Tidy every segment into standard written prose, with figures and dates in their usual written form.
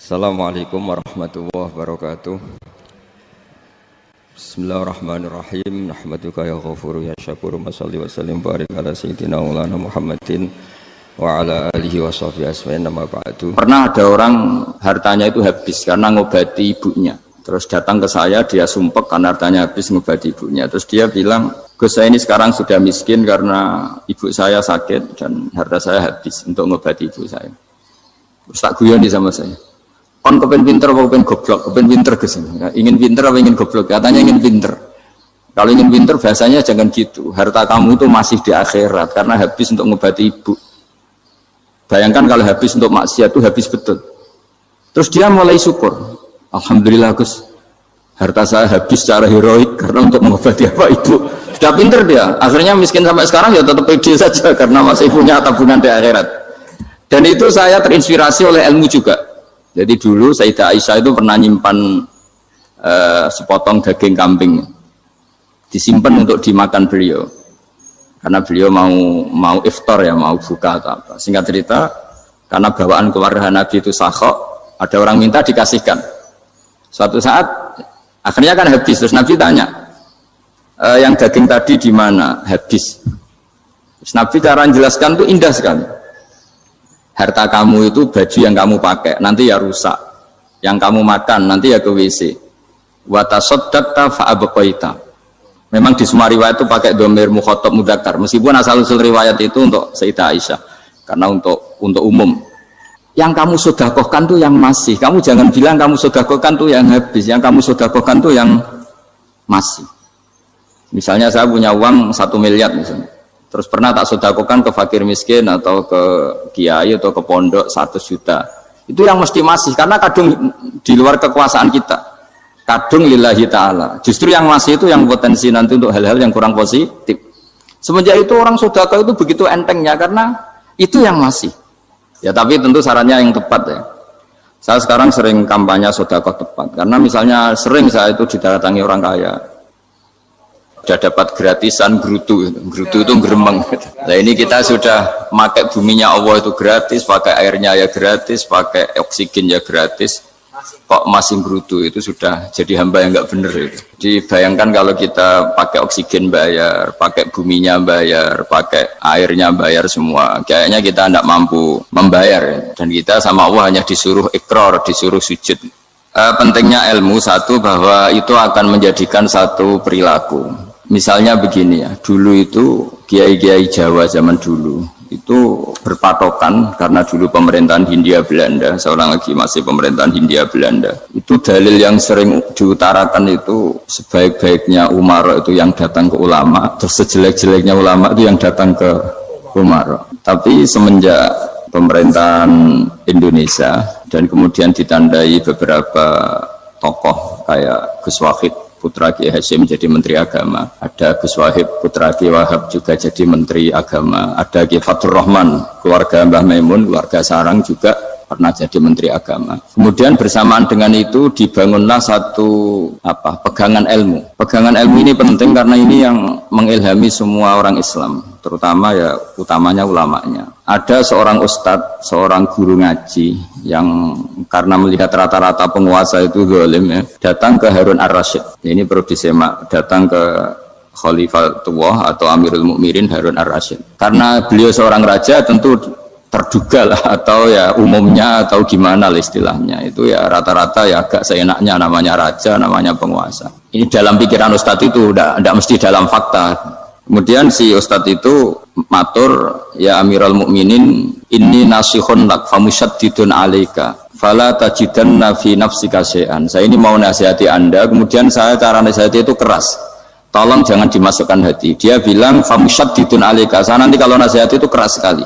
Assalamualaikum warahmatullahi wabarakatuh. Bismillahirrahmanirrahim. Nahmaduka ya ghafuru ya syakuru. Mashalli wa sallim barik ala sayyidina maulana Muhammadin wa ala alihi wa sahbihi asma'in nama ba'du. Pernah ada orang hartanya itu habis karena ngobati ibunya. Terus datang ke saya, dia sumpek karena hartanya habis ngobati ibunya. Terus dia bilang, Gus, saya ini sekarang sudah miskin karena ibu saya sakit dan harta saya habis untuk ngobati ibu saya. Terus tak guyon di sama saya. Kon kepen pinter apa kepen goblok? Kepen pinter Gus. Ingin pinter apa ingin goblok? Katanya ingin pinter. Kalau ingin pinter bahasanya jangan gitu. Harta kamu itu masih di akhirat karena habis untuk ngobati ibu. Bayangkan kalau habis untuk maksiat itu habis betul. Terus dia mulai syukur. Alhamdulillah Gus, harta saya habis secara heroik karena untuk mengobati apa ibu. Sudah pinter dia. Akhirnya miskin sampai sekarang ya tetap pede saja karena masih punya tabungan di akhirat. Dan itu saya terinspirasi oleh ilmu juga. Jadi dulu Sayyidah Aisyah itu pernah nyimpan sepotong daging kambing, disimpan untuk dimakan beliau, karena beliau mau iftar ya, mau buka atau apa. Singkat cerita, karena bawaan keluarga Nabi itu sakhok, ada orang minta dikasihkan. Suatu saat akhirnya kan habis, terus Nabi tanya, yang daging tadi di mana? Habis. Terus Nabi cara menjelaskan itu indah sekali. Harta kamu itu baju yang kamu pakai nanti ya rusak, yang kamu makan nanti ya ke WC. Wa tasaddaqta fa abqaita. Memang di semua riwayat itu pakai dhamir mukhatab mudzakkar, meskipun asal-usul riwayat itu untuk Sayyidah Aisyah karena untuk umum. Yang kamu sedekahkan tuh yang masih. Kamu jangan bilang kamu sedekahkan tuh yang habis, yang kamu sedekahkan tuh yang masih. Misalnya saya punya uang 1 miliar misalnya. Terus pernah tak sedekahkan ke fakir miskin atau ke kiai atau ke pondok 100 juta. Itu yang mesti masih, karena kadung di luar kekuasaan kita. Kadung lillahi ta'ala. Justru yang masih itu yang potensi nanti untuk hal-hal yang kurang positif. Semenjak itu orang sedekah itu begitu entengnya karena itu yang masih. Ya tapi tentu sarannya yang tepat ya. Saya sekarang sering kampanye sedekah tepat. Karena misalnya sering saya itu didatangi orang kaya. Sudah dapat gratisan gerutu itu geremeng. Nah ini kita sudah pakai buminya Allah itu gratis, pakai airnya ya gratis, pakai oksigen ya gratis. Kok masih gerutu, itu sudah jadi hamba yang nggak bener itu. Dibayangkan kalau kita pakai oksigen bayar, pakai buminya bayar, pakai airnya bayar semua. Kayaknya kita tidak mampu membayar. Dan kita sama Allah hanya disuruh ikrar, disuruh sujud. Pentingnya ilmu satu bahwa itu akan menjadikan satu perilaku. Misalnya begini ya, dulu itu kiai-kiai Jawa zaman dulu itu berpatokan karena dulu pemerintahan Hindia Belanda, seorang lagi masih pemerintahan Hindia Belanda. Itu dalil yang sering diutarakan itu sebaik-baiknya umara itu yang datang ke ulama, terus sejelek-jeleknya ulama itu yang datang ke umara. Tapi semenjak pemerintahan Indonesia dan kemudian ditandai beberapa tokoh kayak Gus Wahid putra Kiai Hasyim jadi Menteri Agama, ada Gus Wahib putra Kiai Wahab juga jadi Menteri Agama, ada Kiai Fathur Rahman keluarga Mbah Maimun, keluarga Sarang juga pernah jadi Menteri Agama. Kemudian bersamaan dengan itu dibangunlah satu pegangan ilmu. Pegangan ilmu ini penting karena ini yang mengilhami semua orang Islam, terutama ya utamanya ulamanya. Ada seorang ustadz, seorang guru ngaji yang karena melihat rata-rata penguasa itu zalim ya, datang ke Harun Ar-Rasyid. Ini perlu disemak, datang ke Khalifatullah atau Amirul Mukminin Harun Ar-Rasyid. Karena beliau seorang raja tentu terduga lah, atau ya umumnya atau gimana lah istilahnya, itu ya rata-rata ya agak seenaknya, namanya raja, namanya penguasa. Ini dalam pikiran ustadz itu tidak mesti dalam fakta. Kemudian si ustadz itu matur, ya Amirul Mukminin, inni nasihun lak famusyaddidun alaika fala tajidanna fi nafsika syai'an. Saya ini mau nasihati Anda, kemudian saya cara nasihati itu keras. Tolong jangan dimasukkan hati. Dia bilang famusyaddidun alaika. Saya nanti kalau nasihati itu keras sekali.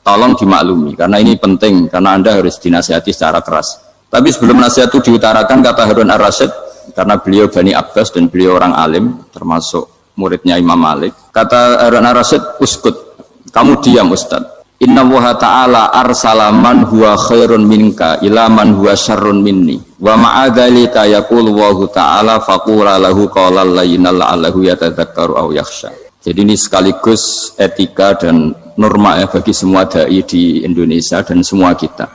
Tolong dimaklumi karena ini penting, karena Anda harus dinasihati secara keras. Tapi sebelum nasihat itu diutarakan, kata Harun Ar-Rasyid, karena beliau Bani Abbas dan beliau orang alim termasuk muridnya Imam Malik, kata Harun Ar-Rasyid, uskut, kamu diam Ustaz. Inna Allaha ta'ala arsala man huwa khairun minka ila man huwa syarrun minni wa ma'adzalika yaqulu Allahu ta'ala faqula lahu qawlan layyinal la'allahu yatadzakkaru aw yakhsha. Jadi ini sekaligus etika dan norma ya bagi semua dai di Indonesia dan semua kita.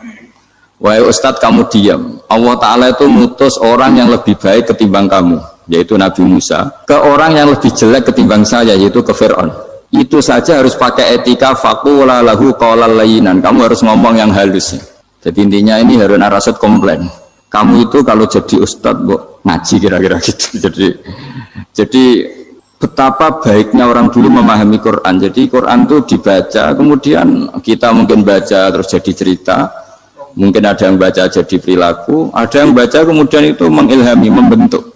Wahai Ustadz kamu diam. Allah Ta'ala itu mutus orang yang lebih baik ketimbang kamu, yaitu Nabi Musa, ke orang yang lebih jelek ketimbang saya, yaitu ke Fir'aun. Itu saja harus pakai etika faqula lahu qawlan layyinan. Kamu harus ngomong yang halus. Jadi intinya ini Harun ar-Rasyid komplain. Kamu itu kalau jadi Ustadz ngaji kira-kira gitu. Jadi betapa baiknya orang dulu memahami Quran. Jadi Quran itu dibaca, kemudian kita mungkin baca terus jadi cerita. Mungkin ada yang baca jadi perilaku, ada yang baca kemudian itu mengilhami, membentuk.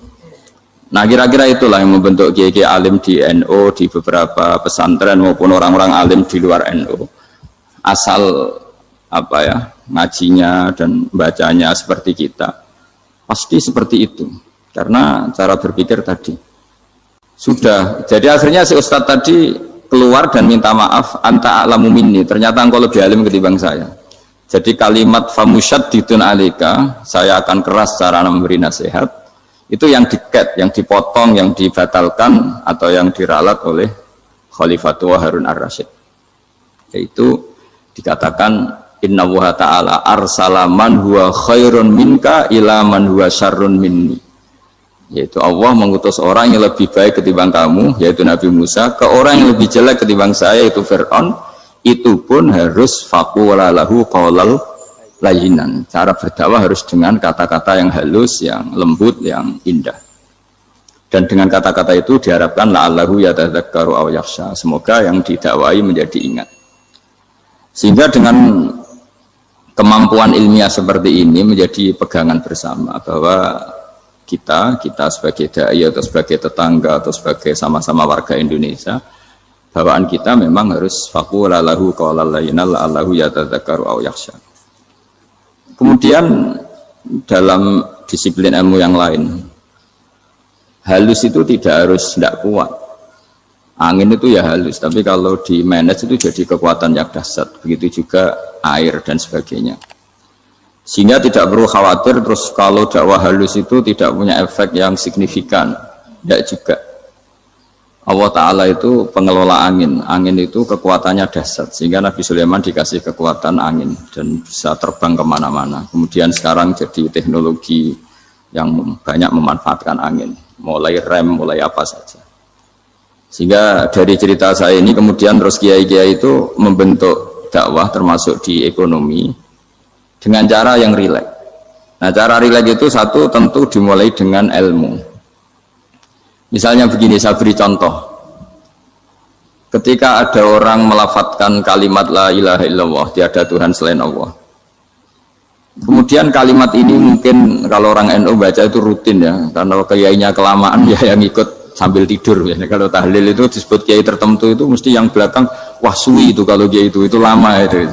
Nah kira-kira itulah yang membentuk kiai alim di NU, di beberapa pesantren maupun orang-orang alim di luar NU. Asal apa ya, ngajinya dan bacanya seperti kita. Pasti seperti itu. Karena cara berpikir tadi. Sudah, jadi akhirnya si Ustadz tadi keluar dan minta maaf, anta a'lamu minni. Ternyata engkau lebih alim ketimbang saya. Jadi kalimat famusyaddidun alika, saya akan keras cara memberi nasihat, itu yang diket, yang dipotong, yang dibatalkan atau yang diralat oleh Khalifatul Harun ar-Rasyid. Yaitu dikatakan inna Allaha ta'ala arsala man huwa khairun minka ila man huwa syarrun minni. Yaitu Allah mengutus orang yang lebih baik ketimbang kamu, yaitu Nabi Musa, ke orang yang lebih jelek ketimbang saya, yaitu Fir'aun. Itu pun harus faqula lahu qawlan layyinan. Cara berdakwah harus dengan kata-kata yang halus, yang lembut, yang indah. Dan dengan kata-kata itu diharapkan la'allahu yatadzakkaru aw yakhsha. Semoga yang didakwai menjadi ingat. Sehingga dengan kemampuan ilmiah seperti ini menjadi pegangan bersama bahwa kita sebagai dai atau sebagai tetangga atau sebagai sama-sama warga Indonesia, bawaan kita memang harus faqula lahu qawlan layyinan la'allahu yatadzakkaru aw yakhsha. Kemudian dalam disiplin ilmu yang lain, halus itu tidak kuat. Angin itu ya halus, tapi kalau di manage itu jadi kekuatan yang dahsyat. Begitu juga air dan sebagainya. Sehingga tidak perlu khawatir terus kalau dakwah halus itu tidak punya efek yang signifikan. Tidak juga. Allah Ta'ala itu pengelola angin. Angin itu kekuatannya dahsyat. Sehingga Nabi Sulaiman dikasih kekuatan angin dan bisa terbang kemana-mana. Kemudian sekarang jadi teknologi yang banyak memanfaatkan angin. Mulai rem, mulai apa saja. Sehingga dari cerita saya ini kemudian terus kiai-kiai itu membentuk dakwah termasuk di ekonomi dengan cara yang rileks. Nah cara rileks itu satu tentu dimulai dengan ilmu. Misalnya begini, saya beri contoh. Ketika ada orang melafadzkan kalimat la ilaha illallah, tiada Tuhan selain Allah. Kemudian kalimat ini mungkin kalau orang NU baca itu rutin ya, karena kiainya kelamaan ya yang ikut sambil tidur. Ya. Kalau tahlil itu disebut kiai tertentu itu mesti yang belakang wah suwi itu kalau kiai itu lama itu.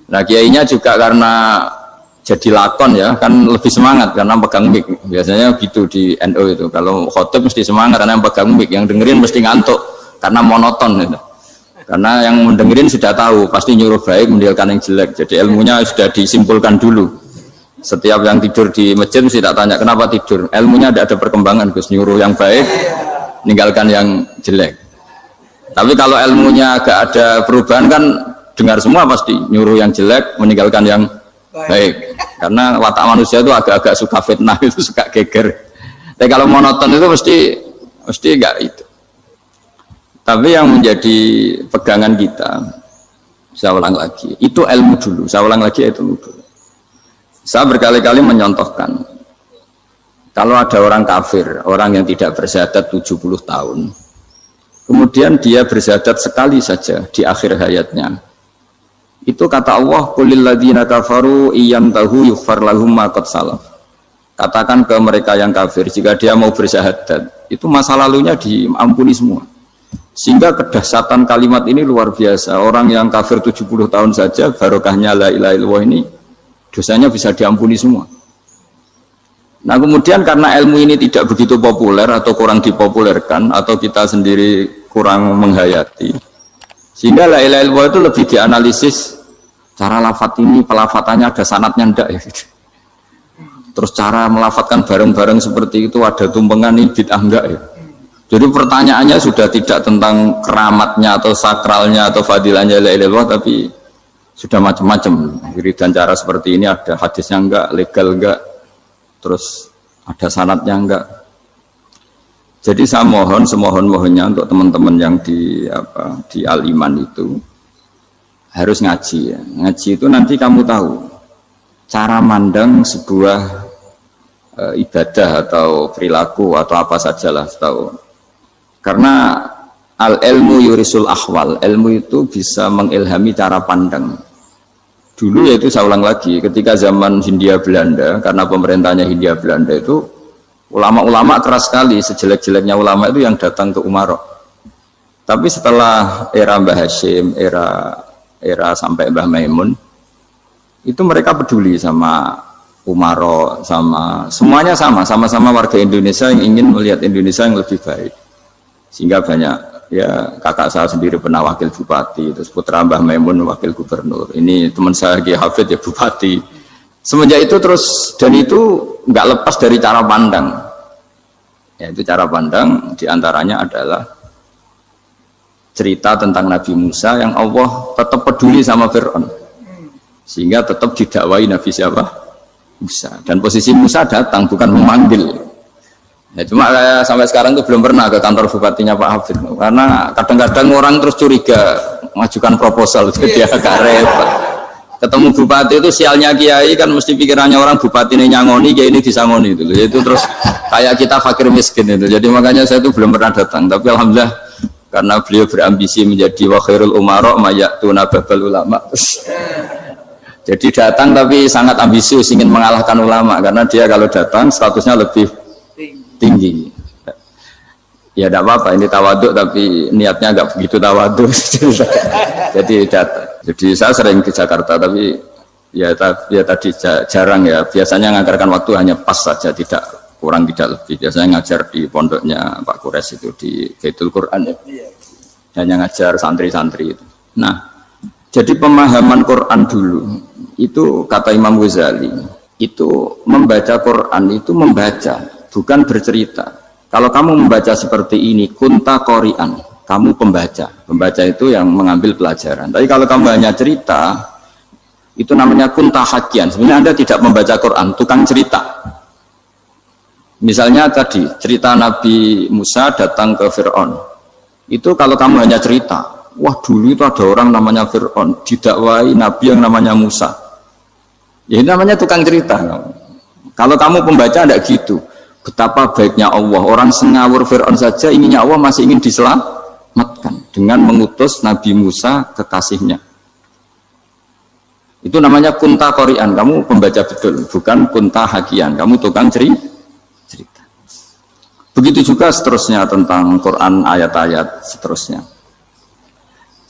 Nah kiainya juga karena jadi lakon ya kan lebih semangat karena pegang mic. Biasanya gitu di NU itu kalau khotib mesti semangat karena pegang mic, yang dengerin mesti ngantuk karena monoton gitu. Karena yang mendengerin sudah tahu pasti nyuruh baik meninggalkan yang jelek, jadi ilmunya sudah disimpulkan dulu. Setiap yang tidur di masjid mesti tak tanya kenapa tidur, ilmunya tidak ada perkembangan, Gus, nyuruh yang baik meninggalkan yang jelek. Tapi kalau ilmunya agak ada perubahan kan dengar semua pasti nyuruh yang jelek meninggalkan yang baik, karena watak manusia itu agak-agak suka fitnah, itu suka geger. Tapi kalau monoton itu mesti enggak itu. Tapi yang menjadi pegangan kita, saya ulang lagi, itu ilmu dulu. Saya ulang lagi itu ilmu dulu. Saya berkali-kali menyontohkan, kalau ada orang kafir, orang yang tidak bersyahadat 70 tahun, kemudian dia bersyahadat sekali saja di akhir hayatnya. Itu kata Allah, qulil ladzina kafaru iyantahu yughfar lahum ma qad salaf. Katakan ke mereka yang kafir, jika dia mau bersyahadat, itu masa lalunya diampuni semua. Sehingga kedahsyatan kalimat ini luar biasa. Orang yang kafir 70 tahun saja, barokahnya la ilaha illallah ini, dosanya bisa diampuni semua. Nah kemudian karena ilmu ini tidak begitu populer atau kurang dipopulerkan, atau kita sendiri kurang menghayati, sehingga la ilaha illallah itu lebih dianalisis cara lafadz ini, pelafatannya ada sanadnya enggak ya gitu. Terus cara melafatkan bareng-bareng seperti itu ada tumpengan ini bid'ah enggak ya. Jadi pertanyaannya sudah tidak tentang keramatnya atau sakralnya atau fadilahnya la ilaha illallah, tapi sudah macam-macam. Wiridan cara seperti ini ada hadisnya enggak, legal enggak, terus ada sanadnya enggak. Jadi saya mohon semohon-mohonnya untuk teman-teman yang di Al-Iman itu harus ngaji ya. Ngaji itu nanti kamu tahu cara mandang sebuah ibadah atau perilaku atau apa sajalah tahu. Karena al-ilmu yurisul ahwal, ilmu itu bisa mengilhami cara pandang. Dulu yaitu saya ulang lagi, ketika zaman Hindia Belanda, karena pemerintahnya Hindia Belanda itu ulama-ulama keras sekali, sejelek-jeleknya ulama itu yang datang ke Umarok. Tapi setelah era Mbah Hashim, era sampai Mbah Maimun, itu mereka peduli sama Umarok, semuanya sama-sama warga Indonesia yang ingin melihat Indonesia yang lebih baik. Sehingga banyak, ya kakak saya sendiri pernah wakil bupati, terus putra Mbah Maimun wakil gubernur, ini teman saya Kiai Hafid ya bupati. Semenjak itu terus, dan itu nggak lepas dari cara pandang. Yaitu cara pandang diantaranya adalah cerita tentang Nabi Musa yang Allah tetap peduli sama Fir'aun, sehingga tetap didakwai Nabi siapa? Musa. Dan posisi Musa datang bukan memanggil. Ya, cuma sampai sekarang tuh belum pernah ke kantor bupatinya Pak Hafid, karena kadang-kadang orang terus curiga mengajukan proposal, jadi agak repot. Ketemu bupati itu sialnya kiai kan mesti pikirannya orang bupati ini nyangoni, kiai ini disangoni itu. Itu terus kayak kita fakir miskin itu. Jadi makanya saya itu belum pernah datang. Tapi alhamdulillah karena beliau berambisi menjadi wa khairul umara mayatuna babal ulama. Jadi datang tapi sangat ambisius ingin mengalahkan ulama karena dia kalau datang statusnya lebih tinggi. Ya tidak apa-apa ini tawaduk tapi niatnya agak begitu tawaduk. Jadi datang. Jadi saya sering ke Jakarta tapi ya tadi jarang ya. Biasanya mengajarkan waktu hanya pas saja, tidak kurang tidak lebih. Biasanya ngajar di pondoknya Pak Kures itu di Baitul Quran ya. Hanya ngajar santri-santri itu. Nah, jadi pemahaman Quran dulu itu kata Imam Ghazali itu membaca Quran itu membaca bukan bercerita. Kalau kamu membaca seperti ini kunta qori'an, kamu pembaca itu yang mengambil pelajaran. Tapi kalau kamu hanya cerita itu namanya kunta hakian. Sebenarnya Anda tidak membaca Quran, tukang cerita. Misalnya tadi cerita Nabi Musa datang ke Fir'aun, itu kalau kamu hanya cerita, wah dulu itu ada orang namanya Fir'aun didakwai Nabi yang namanya Musa. Ya ini namanya tukang cerita. Kalau kamu pembaca tidak gitu. Betapa baiknya Allah, orang sengawur Fir'aun saja inginnya Allah masih ingin diselamatkan dengan mengutus Nabi Musa kekasihnya. Itu namanya kunta qori'an, kamu pembaca betul, bukan kunta hakian, kamu tukang cerita. Begitu juga seterusnya tentang Quran ayat-ayat seterusnya.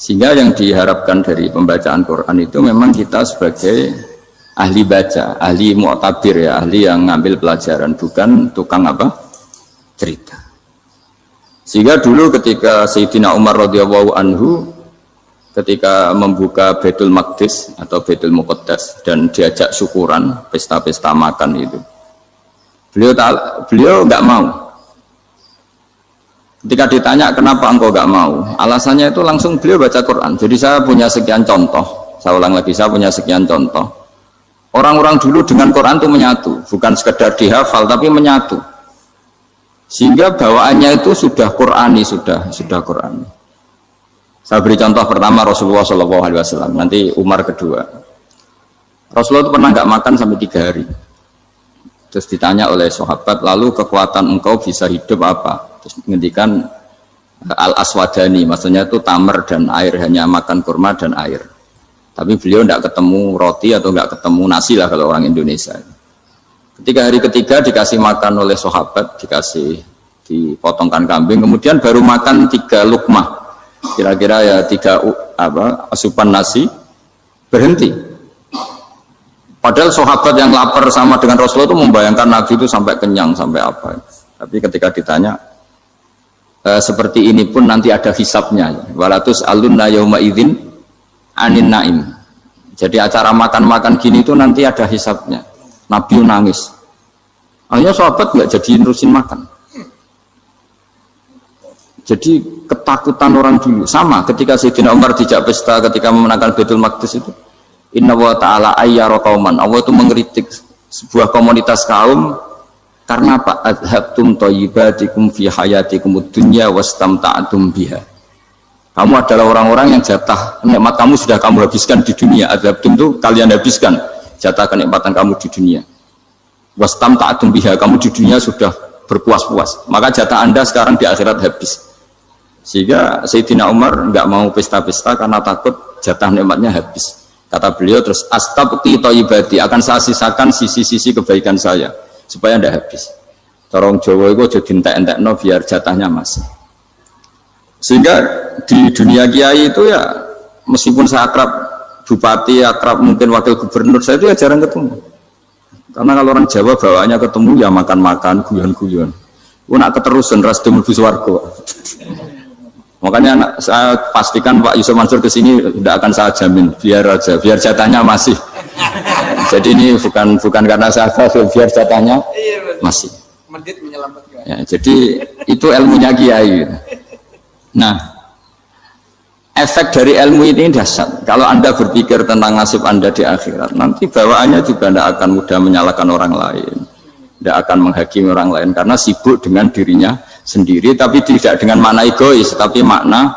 Sehingga yang diharapkan dari pembacaan Quran itu memang kita sebagai ahli baca, ahli mu'tabir ya, ahli yang ngambil pelajaran, bukan tukang apa? Cerita. Sehingga dulu ketika Sayyidina Umar radhiyallahu anhu ketika membuka Baitul Maqdis atau Baitul Muqaddas dan diajak syukuran, pesta-pesta makan itu. Beliau enggak mau. Ketika ditanya kenapa engkau enggak mau? Alasannya itu langsung beliau baca Quran. Jadi saya punya sekian contoh. Saya ulang lagi, saya punya sekian contoh. Orang-orang dulu dengan Quran itu menyatu, bukan sekedar dihafal tapi menyatu. Sehingga bawaannya itu sudah Qurani, sudah Qurani. Saya beri contoh pertama Rasulullah SAW, nanti Umar kedua. Rasulullah itu pernah nggak makan sampai 3 hari. Terus ditanya oleh sahabat, lalu kekuatan engkau bisa hidup apa? Terus menghentikan al-aswadani, maksudnya itu tamar dan air, hanya makan kurma dan air. Tapi beliau tidak ketemu roti atau nggak ketemu nasi lah kalau orang Indonesia. Ketika hari ketiga dikasih makan oleh sahabat, dipotongkan kambing, kemudian baru makan 3 lukmah, kira-kira ya 3 asupan nasi, berhenti. Padahal sahabat yang lapar sama dengan Rasulullah itu membayangkan Nabi itu sampai kenyang, sampai apa. Tapi ketika ditanya, seperti ini pun nanti ada hisabnya. Walatus alunna yauma idzin anin naim. Jadi acara makan-makan gini itu nanti ada hisabnya. Nabi nangis. Akhirnya sahabat nggak jadi nerusin makan. Jadi ketakutan orang dulu sama ketika Sayyidina Umar dijak pesta ketika memenangkan Baitul Maqdis itu. Inna wa ta'ala ayyara qauman. Allah itu mengkritik sebuah komunitas kaum karena apa? Adhabtum thayyibatikum fi hayatikum dunya wastamta'tum biha. Kamu adalah orang-orang yang jatah nikmat kamu sudah kamu habiskan di dunia. Adhabtum itu kalian habiskan jatah kenikmatan kamu di dunia. Wastamta'tum biha, kamu di dunia sudah berpuas-puas. Maka jatah Anda sekarang di akhirat habis. Sehingga Sayyidina Umar enggak mau pesta-pesta karena takut jatah nikmatnya habis. Kata beliau terus astabqi thayyibati, akan saya sisakan sisi-sisi kebaikan saya supaya tidak habis. Corong Jawa itu jadi entek-entekno biar jatahnya masih. Sehingga di dunia kiai itu ya meskipun saya akrab bupati, akrab mungkin wakil gubernur, saya itu ya jarang ketemu. Karena kalau orang Jawa bawaannya ketemu ya makan-makan, guyon-guyon. Nak keterusan ras mlebu swarga. Makanya saya pastikan Pak Yusuf Mansur ke sini tidak akan saya jamin, biar aja, biar jatahnya masih. Jadi ini bukan karena saya biar jatahnya masih. Ya, jadi itu ilmunya kiai. Nah, efek dari ilmu ini dahsyat. Kalau Anda berpikir tentang nasib Anda di akhirat, nanti bawaannya juga tidak akan mudah menyalahkan orang lain, tidak akan menghakimi orang lain karena sibuk dengan dirinya sendiri, tapi tidak dengan makna egois, tapi makna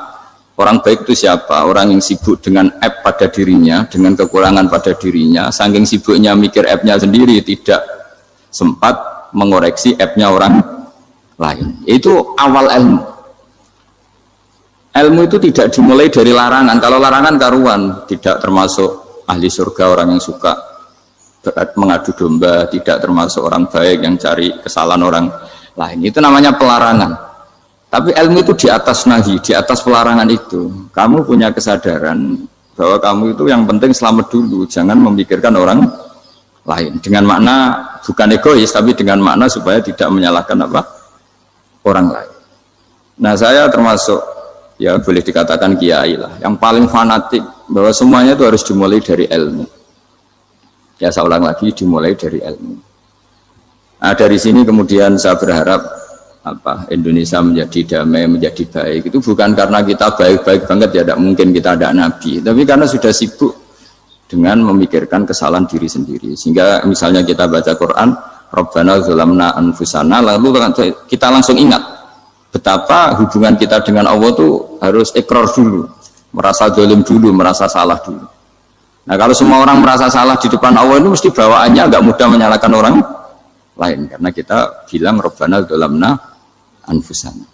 orang baik itu siapa? Orang yang sibuk dengan app pada dirinya, dengan kekurangan pada dirinya, saking sibuknya mikir app-nya sendiri, tidak sempat mengoreksi app-nya orang lain. Itu awal ilmu. Ilmu itu tidak dimulai dari larangan. Kalau larangan karuan, tidak termasuk ahli surga, orang yang suka mengadu domba, tidak termasuk orang baik yang cari kesalahan orang lain. Itu namanya pelarangan. Tapi ilmu itu di atas nahi, di atas pelarangan itu. Kamu punya kesadaran bahwa kamu itu yang penting selamat dulu, jangan memikirkan orang lain. Dengan makna bukan egois, tapi dengan makna supaya tidak menyalahkan apa? Orang lain. Nah, saya termasuk ya boleh dikatakan kiai lah, yang paling fanatik bahwa semuanya itu harus dimulai dari ilmu. Ya saya ulang lagi, dimulai dari ilmu. Nah, dari sini kemudian saya berharap Indonesia menjadi damai, menjadi baik. Itu bukan karena kita baik-baik banget ya, tidak mungkin kita ada nabi, tapi karena sudah sibuk dengan memikirkan kesalahan diri sendiri. Sehingga misalnya kita baca Quran, Rabbana zalamna anfusana, lalu kita langsung ingat betapa hubungan kita dengan Allah itu harus ikrar dulu, merasa zalim dulu, merasa salah dulu. Nah, kalau semua orang merasa salah di depan Allah itu mesti bawaannya agak mudah menyalahkan orang lain, karena kita bilang Rabbana zalamna anfusana.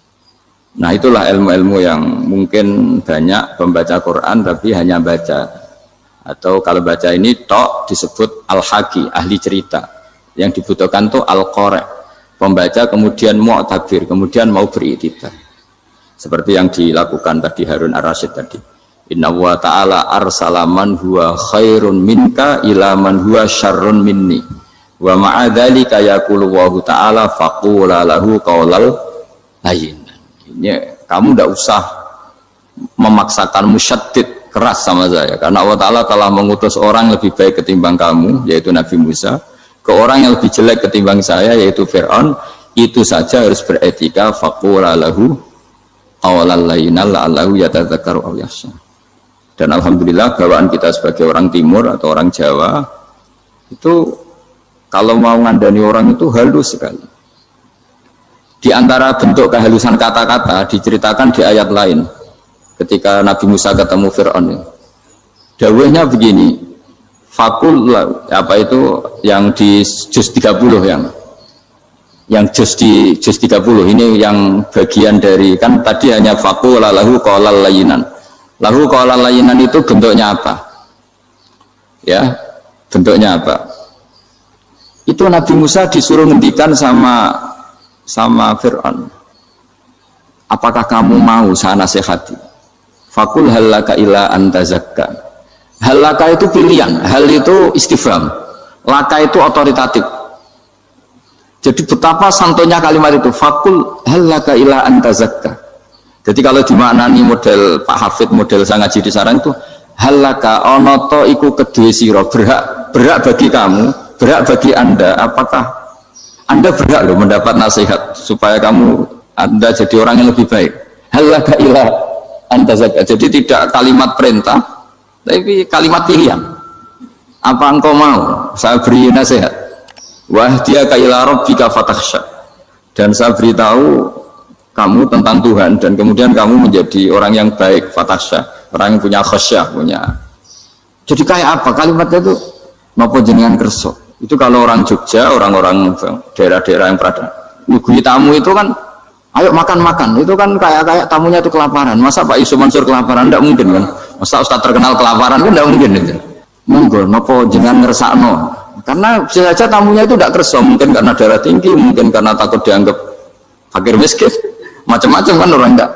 Nah, itulah ilmu-ilmu yang mungkin banyak pembaca Quran tapi hanya baca, atau kalau baca ini tok disebut al-haqi, ahli cerita. Yang dibutuhkan tuh al-qari, pembaca kemudian mu'tabir, kemudian mau beriktibar. Seperti yang dilakukan tadi Harun Ar-Rasyid tadi. Inna wa ta'ala arsala man huwa khairun minka ila man huwa syarrun minni. Wa ma'adzalika yaqulu wa ta'ala faqula lahu qaulal layyin. Ini kamu tidak usah memaksakan musyaddid keras sama saya, karena Allah Ta'ala telah mengutus orang lebih baik ketimbang kamu, yaitu Nabi Musa, ke orang yang lebih jelek ketimbang saya, yaitu Fir'aun. Itu saja harus beretika. Faqula lahu qaulal layyinan la'allahu yatadzakkaru aw yakhsha. Dan alhamdulillah bawaan kita sebagai orang timur atau orang Jawa itu kalau mau ngandani orang itu halus sekali. Di antara bentuk kehalusan kata-kata diceritakan di ayat lain ketika Nabi Musa ketemu Fir'aun. Dawuhnya begini, fakul apa itu yang di juz 30 yang juz 30 ini yang bagian dari, kan tadi hanya fakul lahu qaulal layyinan. Lahu qaulal layyinan itu bentuknya apa? Ya, bentuknya apa? Itu Nabi Musa disuruh ngendikan sama Fir'aun. Apakah kamu mau saya nasihati? Fakul halaka ila antazakka. Halaka itu pilihan, hal itu istifham, laka itu otoritatif. Jadi betapa santonya kalimat itu, fakul halaka ila antazakka. Jadi kalau dimaknani model Pak Hafid, model saya ngaji di sarang itu, halaka onoto iku kedue siro, berhak bagi kamu, berhak bagi anda, apakah anda berhak loh mendapat nasihat supaya anda jadi orang yang lebih baik. Halaka ila antazakka. Jadi tidak kalimat perintah, tapi kalimat pilihan. Apa engkau mau saya beri nasihat? Wahdiyaka ila rabbika fatakhsha. Dan saya beritahu kamu tentang Tuhan dan kemudian kamu menjadi orang yang baik, fatakhsha, orang yang punya khasyah, punya. Jadi kayak apa kalimatnya itu? Napa jenengan kerso? Itu kalau orang Jogja, orang-orang daerah-daerah yang berada. Nyuguhi tamu itu kan ayo makan-makan, itu kan kayak tamunya itu kelaparan. Masa Pak Yusuf Mansur kelaparan? Tidak mungkin kan. Masa Ustaz terkenal kelaparan kan tidak mungkin itu. Monggo napa jenengan ngersakno. Karena bisa saja tamunya itu tidak kerso, mungkin karena darah tinggi, mungkin karena takut dianggap fakir miskin, macam-macam kan orang enggak.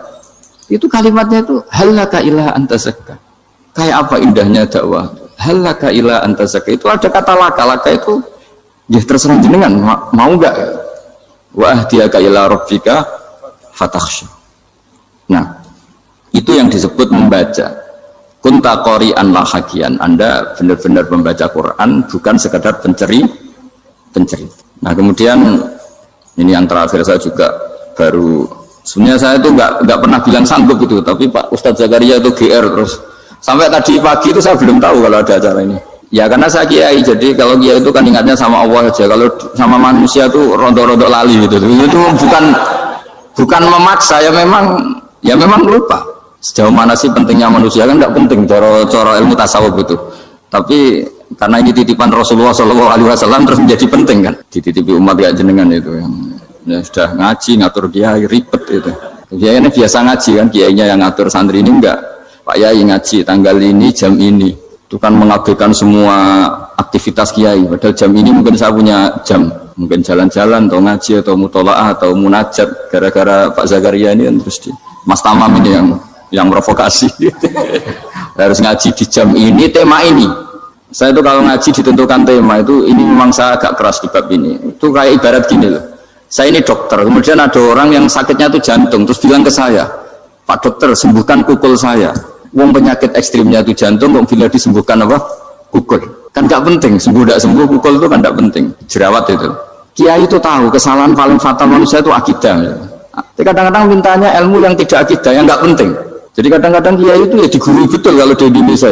Itu kalimatnya itu halaka ila anta zakka. Kayak apa indahnya dakwah. Halaka ila anta zakka. Itu ada kata laka itu ya terserah jenengan mau enggak. Wa ahdiyaka ila rabbika fatakhsha. Nah, itu yang disebut membaca. Kunta qori'an la hakian. Anda benar-benar membaca Quran, bukan sekadar penceri. Nah, kemudian ini yang terakhir saya juga baru, sebenarnya saya itu nggak pernah bilang sanggup itu, tapi Pak Ustadz Zakaria itu GR terus. Sampai tadi pagi itu saya belum tahu kalau ada acara ini. Ya karena saya kiai, jadi kalau kiai itu kan ingatnya sama Allah aja. Kalau sama manusia itu rondo-rondo lali gitu. Itu bukan memaksa, ya memang lupa. Sejauh mana sih pentingnya manusia kan tidak penting cara ilmu tasawuf itu. Tapi karena ini titipan Rasulullah SAW terus menjadi penting kan. Dititipi umat gak jenengan itu yang ya, sudah ngaji ngatur kiai ribet itu. Kiai ini biasa ngaji kan, kiainya yang ngatur, santri ini enggak. Pak Yai ngaji tanggal ini jam ini. Itu kan mengabaikan semua aktivitas kiai. Padahal jam ini mungkin saya punya jam. Mungkin jalan-jalan atau ngaji atau mutolaah atau munajat. Gara-gara Pak Zakaria ini kan terus Mas Tamam ini yang provokasi. Harus ngaji di jam ini, tema ini. Saya itu kalau ngaji ditentukan tema itu, ini memang saya agak keras di bab ini. Itu kayak ibarat gini loh. Saya ini dokter, kemudian ada orang yang sakitnya itu jantung, terus bilang ke saya, Pak dokter sembuhkan kukul saya. Wong penyakit ekstrimnya itu jantung, kok bila disembuhkan apa? Kukul. Kan gak penting, sembuh tidak sembuh, kukul itu kan gak penting. Jerawat itu. Kiai itu tahu kesalahan paling fatal manusia itu akidah. Tapi kadang-kadang mintanya ilmu yang tidak akidah, yang gak penting. Jadi kadang-kadang kiai itu ya digurui betul kalau di Indonesia.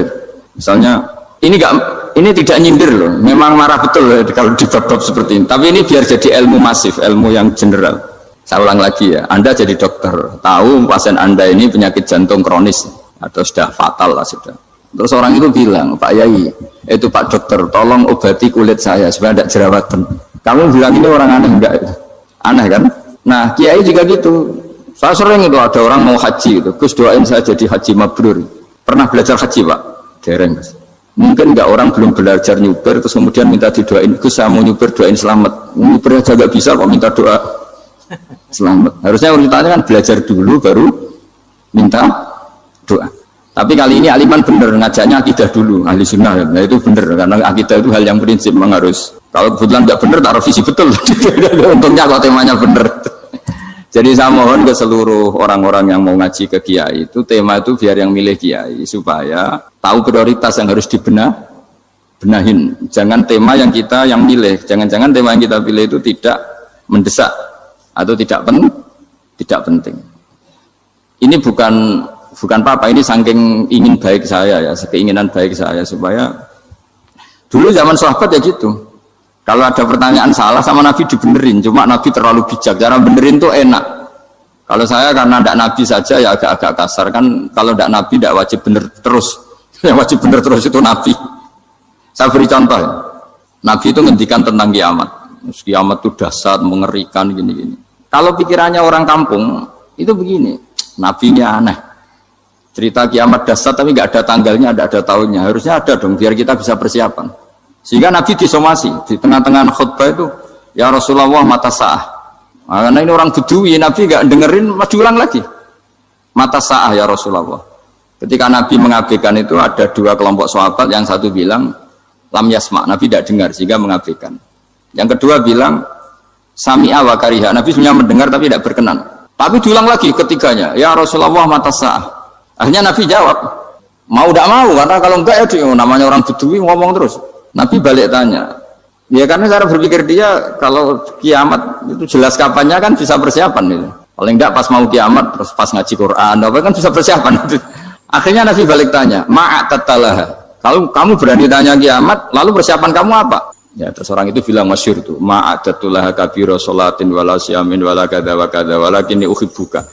Misalnya ini tidak nyindir loh, memang marah betul loh kalau di bab-bab seperti ini. Tapi ini biar jadi ilmu masif, ilmu yang general. Saya ulang lagi ya, Anda jadi dokter, tahu pasien Anda ini penyakit jantung kronis atau sudah fatal lah sudah. Terus orang itu bilang, Pak Yai, itu Pak dokter, tolong obati kulit saya supaya tidak jerawatan. Kamu bilang ini orang aneh enggak? Aneh kan? Nah, kiai juga gitu. Saya sering itu ada orang mau haji itu, Gus doain saya jadi haji mabrur. Pernah belajar haji Pak? Dereng. Mungkin enggak orang belum belajar nyuper terus kemudian minta didoain, Gus saya mau nyuper doain selamat. Nyuper aja enggak bisa kok minta doa selamat. Harusnya urutannya kan belajar dulu baru minta doa. Tapi kali ini aliman bener ngajaknya akidah dulu, ahli sunnah. Nah itu bener karena akidah itu hal yang prinsip memang harus. Kalau kebetulan nggak bener taruh visi betul. Untungnya kalau temanya bener. Jadi saya mohon ke seluruh orang-orang yang mau ngaji ke kiai itu tema itu biar yang milih kiai supaya tahu prioritas yang harus benahin. Jangan tema yang kita yang milih, jangan-jangan tema yang kita pilih itu tidak mendesak atau tidak penting. Ini bukan apa-apa, ini saking ingin baik saya ya, keinginan baik saya supaya dulu zaman sahabat ya gitu. Kalau ada pertanyaan salah sama Nabi dibenerin, cuma Nabi terlalu bijak, cara benerin tuh enak. Kalau saya karena tidak Nabi saja ya agak-agak kasar kan, kalau tidak Nabi tidak wajib bener terus. Yang wajib bener terus itu Nabi. Saya beri contoh ya. Nabi itu ngendikan tentang kiamat. Kiamat itu dahsyat, mengerikan gini-gini. Kalau pikirannya orang kampung itu begini, Nabi ini aneh. Cerita kiamat dahsyat tapi nggak ada tanggalnya, nggak ada tahunnya. Harusnya ada dong biar kita bisa persiapan. Sehingga Nabi disomasi di tengah-tengah khutbah itu, ya Rasulullah mata sa'ah. Nah, karena ini orang Bedui, Nabi nggak dengerin, maju ulang lagi. Mata sa'ah ya Rasulullah. Ketika Nabi mengabaikan itu ada dua kelompok sahabat, yang satu bilang lam yasma, Nabi tidak dengar sehingga mengabaikan. Yang kedua bilang sami'a wa kariha, Nabi sebenarnya mendengar tapi tidak berkenan. Tapi diulang lagi ketiganya, ya Rasulullah mata sa'ah. Akhirnya Nabi jawab, mau tidak mau, karena kalau enggak ya namanya orang Bedui ngomong terus. Nabi balik tanya, ya karena cara berpikir dia kalau kiamat itu jelas kapannya kan bisa persiapan itu. Paling enggak pas mau kiamat terus pas ngaji Quran apa kan bisa persiapan itu. Akhirnya Nabi balik tanya, ma'atatalah, Kalau kamu berani tanya kiamat, lalu persiapan kamu apa? Ya, terus orang itu bilang masyhur itu, ma'adatullah kabira sholatin wala siyamin wala kadza wa kadza walakinni uhibbuka.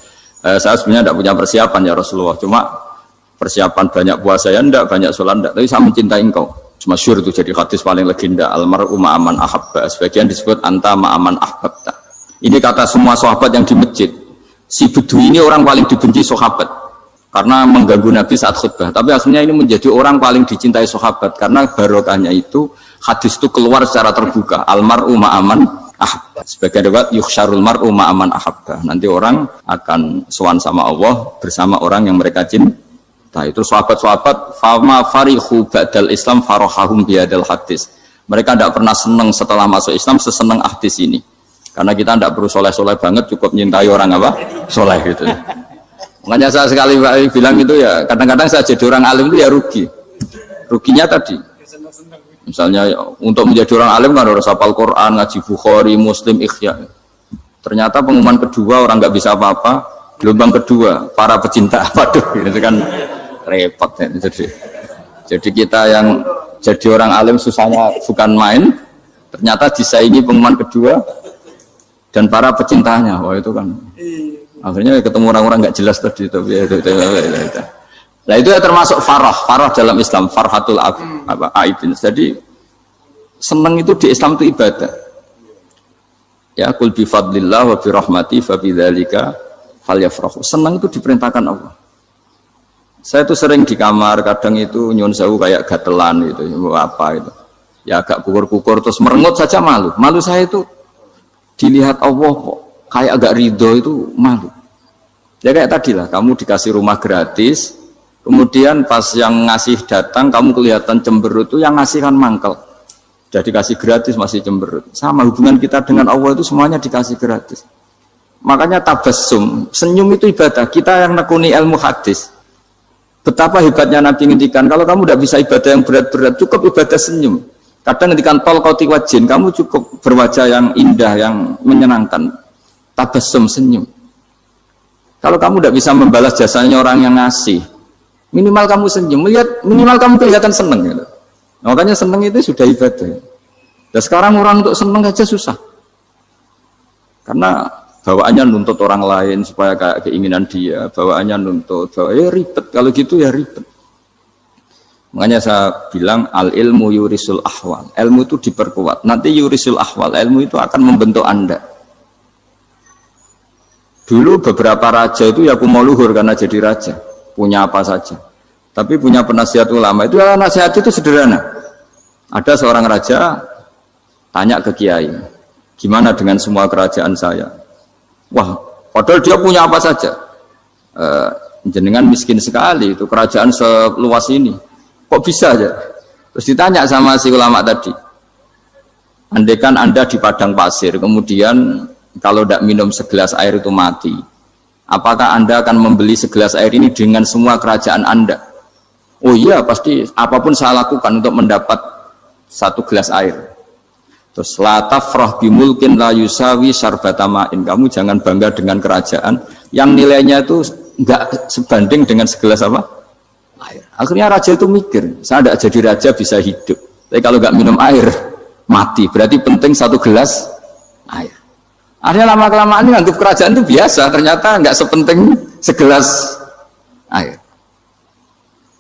Saya sebenarnya tidak punya persiapan ya Rasulullah, cuma persiapan banyak puasa ya enggak, banyak sholat enggak, tapi saya mencintai engkau. Masyhur itu jadi hadis paling legenda, almar'u ma'aman ahabba, sebagian disebut anta ma'aman ahbabta. Ini kata semua sahabat yang di masjid. Si Bedui ini orang paling dibenci sahabat karena mengganggu Nabi saat khutbah, tapi akhirnya ini menjadi orang paling dicintai sahabat karena barokahnya itu hadis itu keluar secara terbuka, almar'u ma'aman ahabba. Sebagai riwayat yuhsyarul mar'u ma'aman ahabba. Nanti orang akan sowan sama Allah bersama orang yang mereka cintai. Nah, itu sahabat-sahabat fama farihu ba'dal Islam farahahum biadal hadis. Mereka tidak pernah senang setelah masuk Islam sesenang hadis ini. Karena kita tidak perlu soleh-soleh banget, cukup nyintai orang apa? Soleh gitu. Makanya saya sekali bilang itu ya, kadang-kadang saya jadi orang alim itu ya rugi. Ruginya tadi. Misalnya untuk menjadi orang alim kan harus hafal Quran, ngaji Bukhari, Muslim, Ikhya. Ternyata pengumuman kedua orang nggak bisa apa-apa. Gelombang kedua para pecinta, waduh, itu kan repot ya. Jadi kita yang jadi orang alim susahnya bukan main, ternyata disaingi pengumuman kedua dan para pecintanya. Wah itu kan akhirnya ketemu orang-orang nggak jelas tadi itu. Nah itu ya termasuk farah dalam Islam, farhatul aibin. Jadi senang itu di Islam itu ibadah. Ya qul bi fadlillah wa bi rahmati fa bidzalika falyafrahu. Senang itu diperintahkan Allah. Saya tuh sering di kamar, kadang itu nyun sewu kayak gatelan gitu, apa itu. Ya agak kukur-kukur terus merengut saja malu. Malu saya itu dilihat Allah kok kayak agak ridho itu malu. Ya kayak tadi lah, kamu dikasih rumah gratis, kemudian pas yang ngasih datang kamu kelihatan cemberut, itu yang ngasih kan mangkel. Udah dikasih gratis masih cemberut. Sama hubungan kita dengan Allah itu semuanya dikasih gratis. Makanya tabassum, senyum itu ibadah. Kita yang nekuni ilmu hadis, betapa hebatnya Nabi ngendikan, kalau kamu tidak bisa ibadah yang berat-berat, cukup ibadah senyum. Kadang ngendikan tol qati wajhin, kamu cukup berwajah yang indah, yang menyenangkan. Tabassum, senyum. Kalau kamu tidak bisa membalas jasanya orang yang ngasih, minimal kamu senyum, minimal kamu kelihatan senang gitu. Makanya senang itu sudah ibadah. Dan sekarang orang untuk senang aja susah. Karena bawaannya nuntut orang lain supaya kayak keinginan dia, bawaannya nuntut, ribet. Kalau gitu ya ribet. Makanya saya bilang al ilmu yurisul ahwal. Ilmu itu diperkuat. Nanti yurisul ahwal, ilmu itu akan membentuk Anda. Dulu beberapa raja itu ya mau luhur karena jadi raja, punya apa saja. Tapi punya penasihat ulama itu ya, nasihat itu sederhana. Ada seorang raja tanya ke kiai, gimana dengan semua kerajaan saya? Wah, padahal dia punya apa saja. Jenengan miskin sekali, itu kerajaan seluas ini. Kok bisa aja? Terus ditanya sama si ulama tadi. Andaikan Anda di padang pasir, kemudian kalau tidak minum segelas air itu mati, apakah Anda akan membeli segelas air ini dengan semua kerajaan Anda? Oh iya, pasti apapun saya lakukan untuk mendapat satu gelas air. Terus la tafrah bimulkin la yusawi syarbatamain. Kamu jangan bangga dengan kerajaan yang nilainya itu enggak sebanding dengan segelas apa? Air. Akhirnya raja itu mikir, saya tidak jadi raja bisa hidup. Tapi kalau enggak minum air mati. Berarti penting satu gelas air. Akhirnya lama-kelamaan ini anggap kerajaan itu biasa, ternyata enggak sepenting segelas air.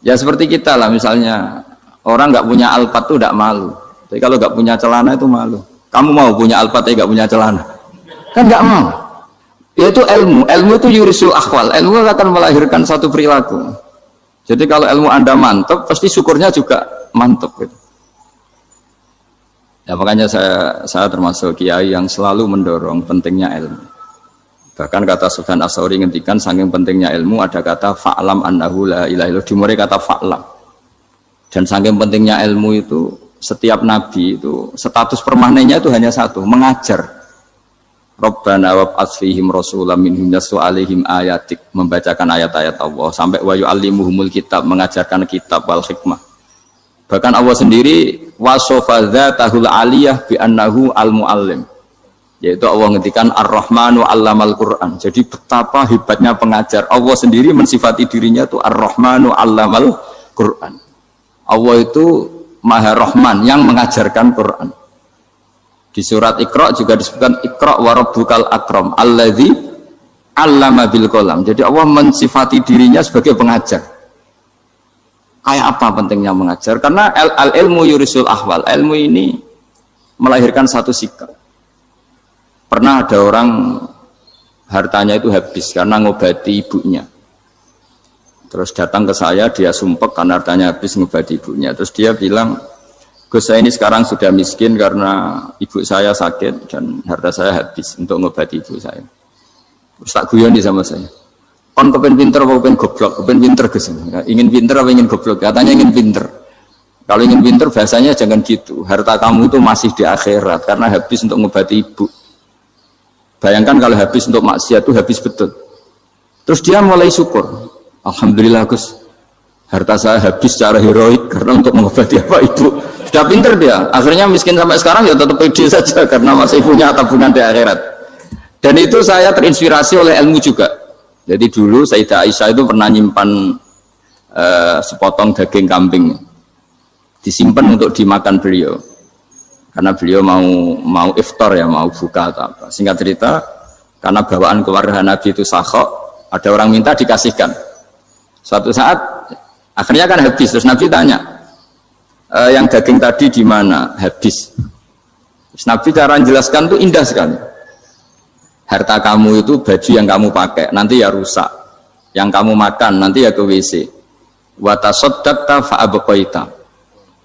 Ya seperti kita lah, misalnya orang enggak punya alpat itu enggak malu. Tapi kalau nggak punya celana itu malu. Kamu mau punya alpat tapi nggak punya celana? Kan nggak mau. Yaitu ilmu. Ilmu itu yurisul akhwal. Ilmu akan melahirkan satu perilaku. Jadi kalau ilmu Anda mantap, pasti syukurnya juga mantap. Gitu. Ya makanya saya termasuk kiai yang selalu mendorong pentingnya ilmu. Bahkan kata Sufyan Ats-Tsauri ngendikan saking pentingnya ilmu ada kata fa'lam annahu la ilaha illallah. Dimulai kata fa'lam. Dan saking pentingnya ilmu itu setiap nabi itu status permanennya itu hanya satu, mengajar. Rabbana wab'ats fihim rasulam minhum yatlu 'alaihim ayatik, membacakan ayat-ayat Allah sampai wa yu'allimuhumul kitab, mengajarkan kitab wal hikmah. Bahkan Allah sendiri wasofa dzatahul 'aliyah bi annahu al-muallim. Yaitu Allah ngendikan Ar-Rahmanu 'allamal Qur'an. Jadi betapa hebatnya pengajar. Allah sendiri mensifati dirinya itu Ar-Rahmanu 'allamal Qur'an. Allah itu Maha Rahman yang mengajarkan Quran. Di surat Iqra juga disebutkan Iqra wa rabbukal akram alladzi 'allama bil qalam. Jadi Allah mensifati dirinya sebagai pengajar. Kayak apa pentingnya mengajar? Karena al-ilmu yurisul ahwal. Ilmu ini melahirkan satu sikap. Pernah ada orang hartanya itu habis karena ngobati ibunya. Terus datang ke saya, dia sumpek karena hartanya habis ngobati ibunya. Terus dia bilang, Gus, saya ini sekarang sudah miskin karena ibu saya sakit dan harta saya habis untuk ngobati ibu saya. Terus tak guyon di sama saya. Kon kepen pinter apa kepen goblok? Kepen pinter Gus. Ingin pinter apa ingin goblok? Katanya ingin pinter. Kalau ingin pinter bahasanya jangan gitu. Harta kamu itu masih di akhirat karena habis untuk ngobati ibu. Bayangkan kalau habis untuk maksiat itu habis betul. Terus dia mulai syukur. Alhamdulillah Gus, harta saya habis secara heroik karena untuk mengobati apa ibu. Sudah pinter dia. Akhirnya miskin sampai sekarang ya tetap pede saja karena masih punya tabungan di akhirat. Dan itu saya terinspirasi oleh ilmu juga. Jadi dulu Sayyidah Aisyah itu pernah nyimpan sepotong daging kambing, disimpan untuk dimakan beliau. Karena beliau mau iftar ya, mau buka atau apa. Singkat cerita, karena bawaan keluarga Nabi itu sakhok, ada orang minta dikasihkan. Suatu saat akhirnya kan habis. Terus Nabi tanya, yang daging tadi di mana? Habis. Terus Nabi cara menjelaskan itu indah sekali. Harta kamu itu baju yang kamu pakai nanti ya rusak. Yang kamu makan nanti ya ke WC. Wa tasaddaqta fa abqaita.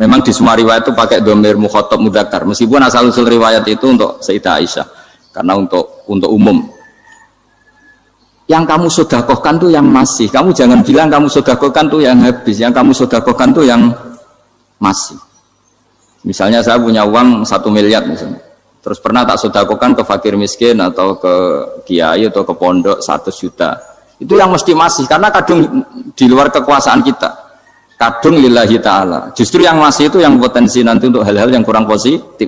Memang di semua riwayat itu pakai dhamir mukhatab mudzakkar. Meskipun asal-usul riwayat itu untuk Sayyidah Aisyah karena untuk umum. Yang kamu sedekahkan tuh yang masih. Kamu jangan bilang kamu sedekahkan tuh yang habis. Yang kamu sedekahkan tuh yang masih. Misalnya saya punya uang 1 miliar misalnya. Terus pernah tak sedekahkan ke fakir miskin atau ke kiai atau ke pondok 100 juta. Itu yang mesti masih karena kadung di luar kekuasaan kita. Kadung lillahi ta'ala. Justru yang masih itu yang potensi nanti untuk hal-hal yang kurang positif.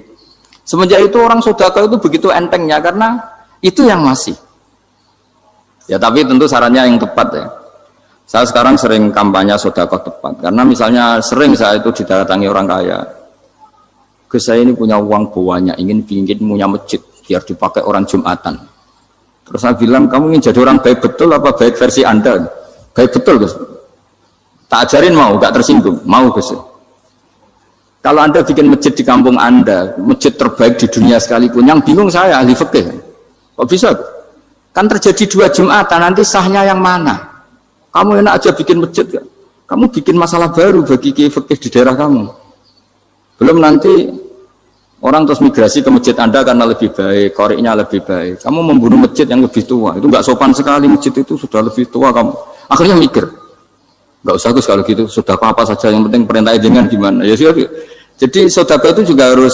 Semenjak itu orang sedekah itu begitu entengnya karena itu yang masih. Ya tapi tentu sarannya yang tepat ya. Saya sekarang sering kampanye sedekah tepat karena misalnya sering saya itu didatangi orang kaya. Gus, saya ini punya uang banyak, ingin punya masjid biar dipakai orang Jumatan. Terus saya bilang, kamu ingin jadi orang baik betul apa baik versi Anda? Baik betul Gus. Tak ajarin mau, gak tersinggung, mau Gus. Kalau Anda bikin masjid di kampung Anda, masjid terbaik di dunia sekalipun, yang bingung saya ahli fikih. Kok bisa? Kan terjadi 2 Jumatan, nanti sahnya yang mana? Kamu enak aja bikin masjid, gak? Kamu bikin masalah baru bagi kiai fikih di daerah kamu. Belum nanti orang terus migrasi ke masjid Anda karena lebih baik, koriknya lebih baik. Kamu membunuh masjid yang lebih tua, itu nggak sopan sekali, masjid itu sudah lebih tua kamu. Akhirnya mikir, nggak usah Gus kalau gitu, sudah apa saja yang penting perintah dengan gimana. Ya sih. Jadi sedekah itu juga harus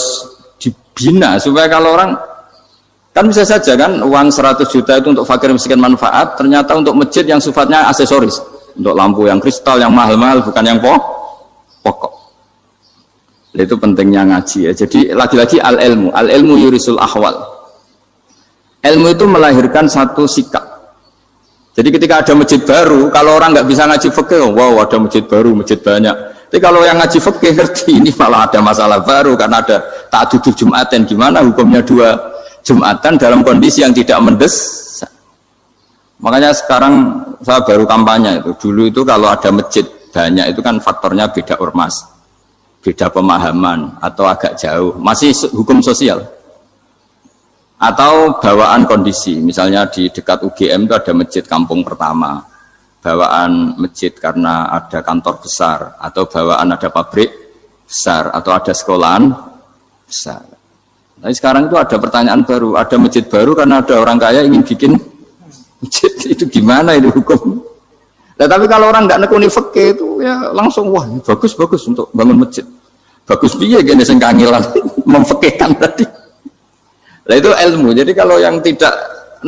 dibina supaya kalau orang kan bisa saja kan uang 100 juta itu untuk fakir miskin manfaat, ternyata untuk masjid yang sifatnya aksesoris, untuk lampu yang kristal yang mahal-mahal bukan yang pokok. Itu pentingnya ngaji ya. Jadi lagi-lagi al-ilmu yurisul ahwal. Ilmu itu melahirkan satu sikap. Jadi ketika ada masjid baru, kalau orang nggak bisa ngaji fikih, wow ada masjid baru, masjid banyak. Tapi kalau yang ngaji fikih ngerti ini malah ada masalah baru karena ada ta'dudul Jumatan. Gimana hukumnya 2 Jumatan dalam kondisi yang tidak mendesak. Makanya sekarang saya baru kampanye itu. Dulu itu kalau ada masjid banyak itu kan faktornya beda ormas, beda pemahaman atau agak jauh, masih hukum sosial atau bawaan kondisi. Misalnya di dekat UGM itu ada masjid kampung pertama, bawaan masjid karena ada kantor besar atau bawaan ada pabrik besar atau ada sekolahan besar. Tapi sekarang itu ada pertanyaan baru, ada masjid baru karena ada orang kaya ingin bikin masjid. Itu gimana itu hukum? Nah, tapi kalau orang nggak nekuni fikih itu ya langsung wah bagus untuk bangun masjid. Bagus piye gini sing kangelan memfikihkan tadi. Nah itu ilmu. Jadi kalau yang tidak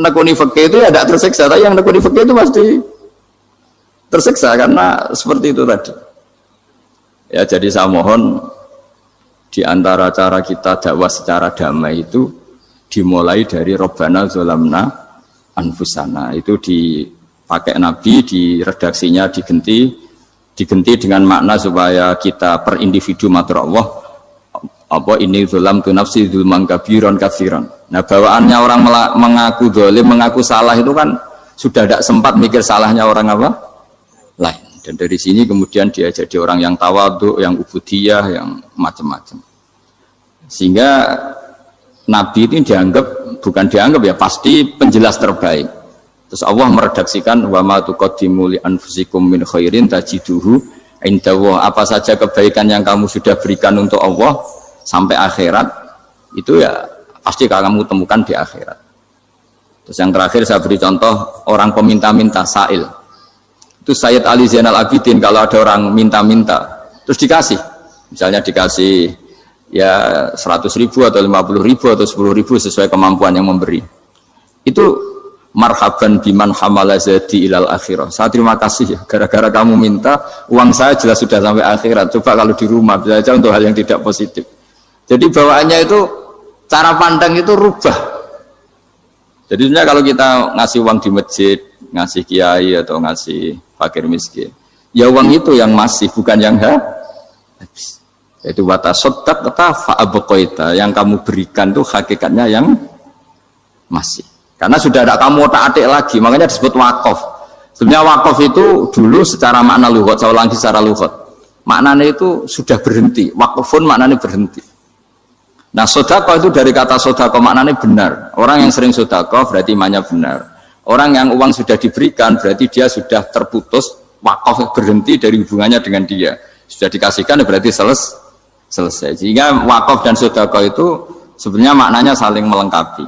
nekuni fikih itu ya tidak tersiksa, tapi yang nekuni fikih itu pasti tersiksa karena seperti itu tadi. Ya jadi saya mohon di antara cara kita dakwah secara damai itu dimulai dari Rabbana Zolamna Anfusana. Itu dipakai Nabi, di redaksinya diganti diganti dengan makna supaya kita per individu matur Allah apa ini zulam tu nafsi zulman kabiron katsiran. Nah bawaannya orang mengaku zalim, mengaku salah itu kan sudah tidak sempat mikir salahnya orang apa lain. Dan dari sini kemudian dia jadi orang yang tawadhu, yang ubudiyah, yang macam-macam. Sehingga Nabi itu bukan dianggap ya, pasti penjelas terbaik. Terus Allah meredaksikan wa ma tuqaddimu li anfusikum min khairin tajiduhu indallah. Apa saja kebaikan yang kamu sudah berikan untuk Allah sampai akhirat itu ya pasti kamu temukan di akhirat. Terus yang terakhir saya beri contoh orang peminta-minta sa'il. Itu Sayyid Ali Zainal Abidin kalau ada orang minta-minta terus dikasih, misalnya dikasih ya 100.000 atau 50.000 atau 10.000 sesuai kemampuan yang memberi, itu marhaban biman hamala zadi ilal akhirah. Saya terima kasih ya, gara-gara kamu minta uang saya jelas sudah sampai akhirat. Coba kalau di rumah bisa saja untuk hal yang tidak positif. Jadi bawaannya itu cara pandang itu rubah. Jadi sebenarnya kalau kita ngasih uang di masjid, ngasih kiai atau ngasih fakir miskin, ya uang itu yang masih, bukan yang habis. Yaitu watasoddaq kata fa'abqaita, yang kamu berikan itu hakikatnya yang masih. Karena sudah ada kamu otak-atik lagi, makanya disebut wakaf. Sebenarnya wakaf itu dulu secara makna lughat, saya ulangi secara lughat. Maknanya itu sudah berhenti, wakafun maknanya berhenti. Nah sedekah itu dari kata sedekah maknanya benar. Orang yang sering sedekah berarti imannya benar. Orang yang uang sudah diberikan berarti dia sudah terputus, wakaf berhenti dari hubungannya dengan dia. Sudah dikasihkan berarti selesai. Sehingga wakaf dan sedekah itu sebenarnya maknanya saling melengkapi.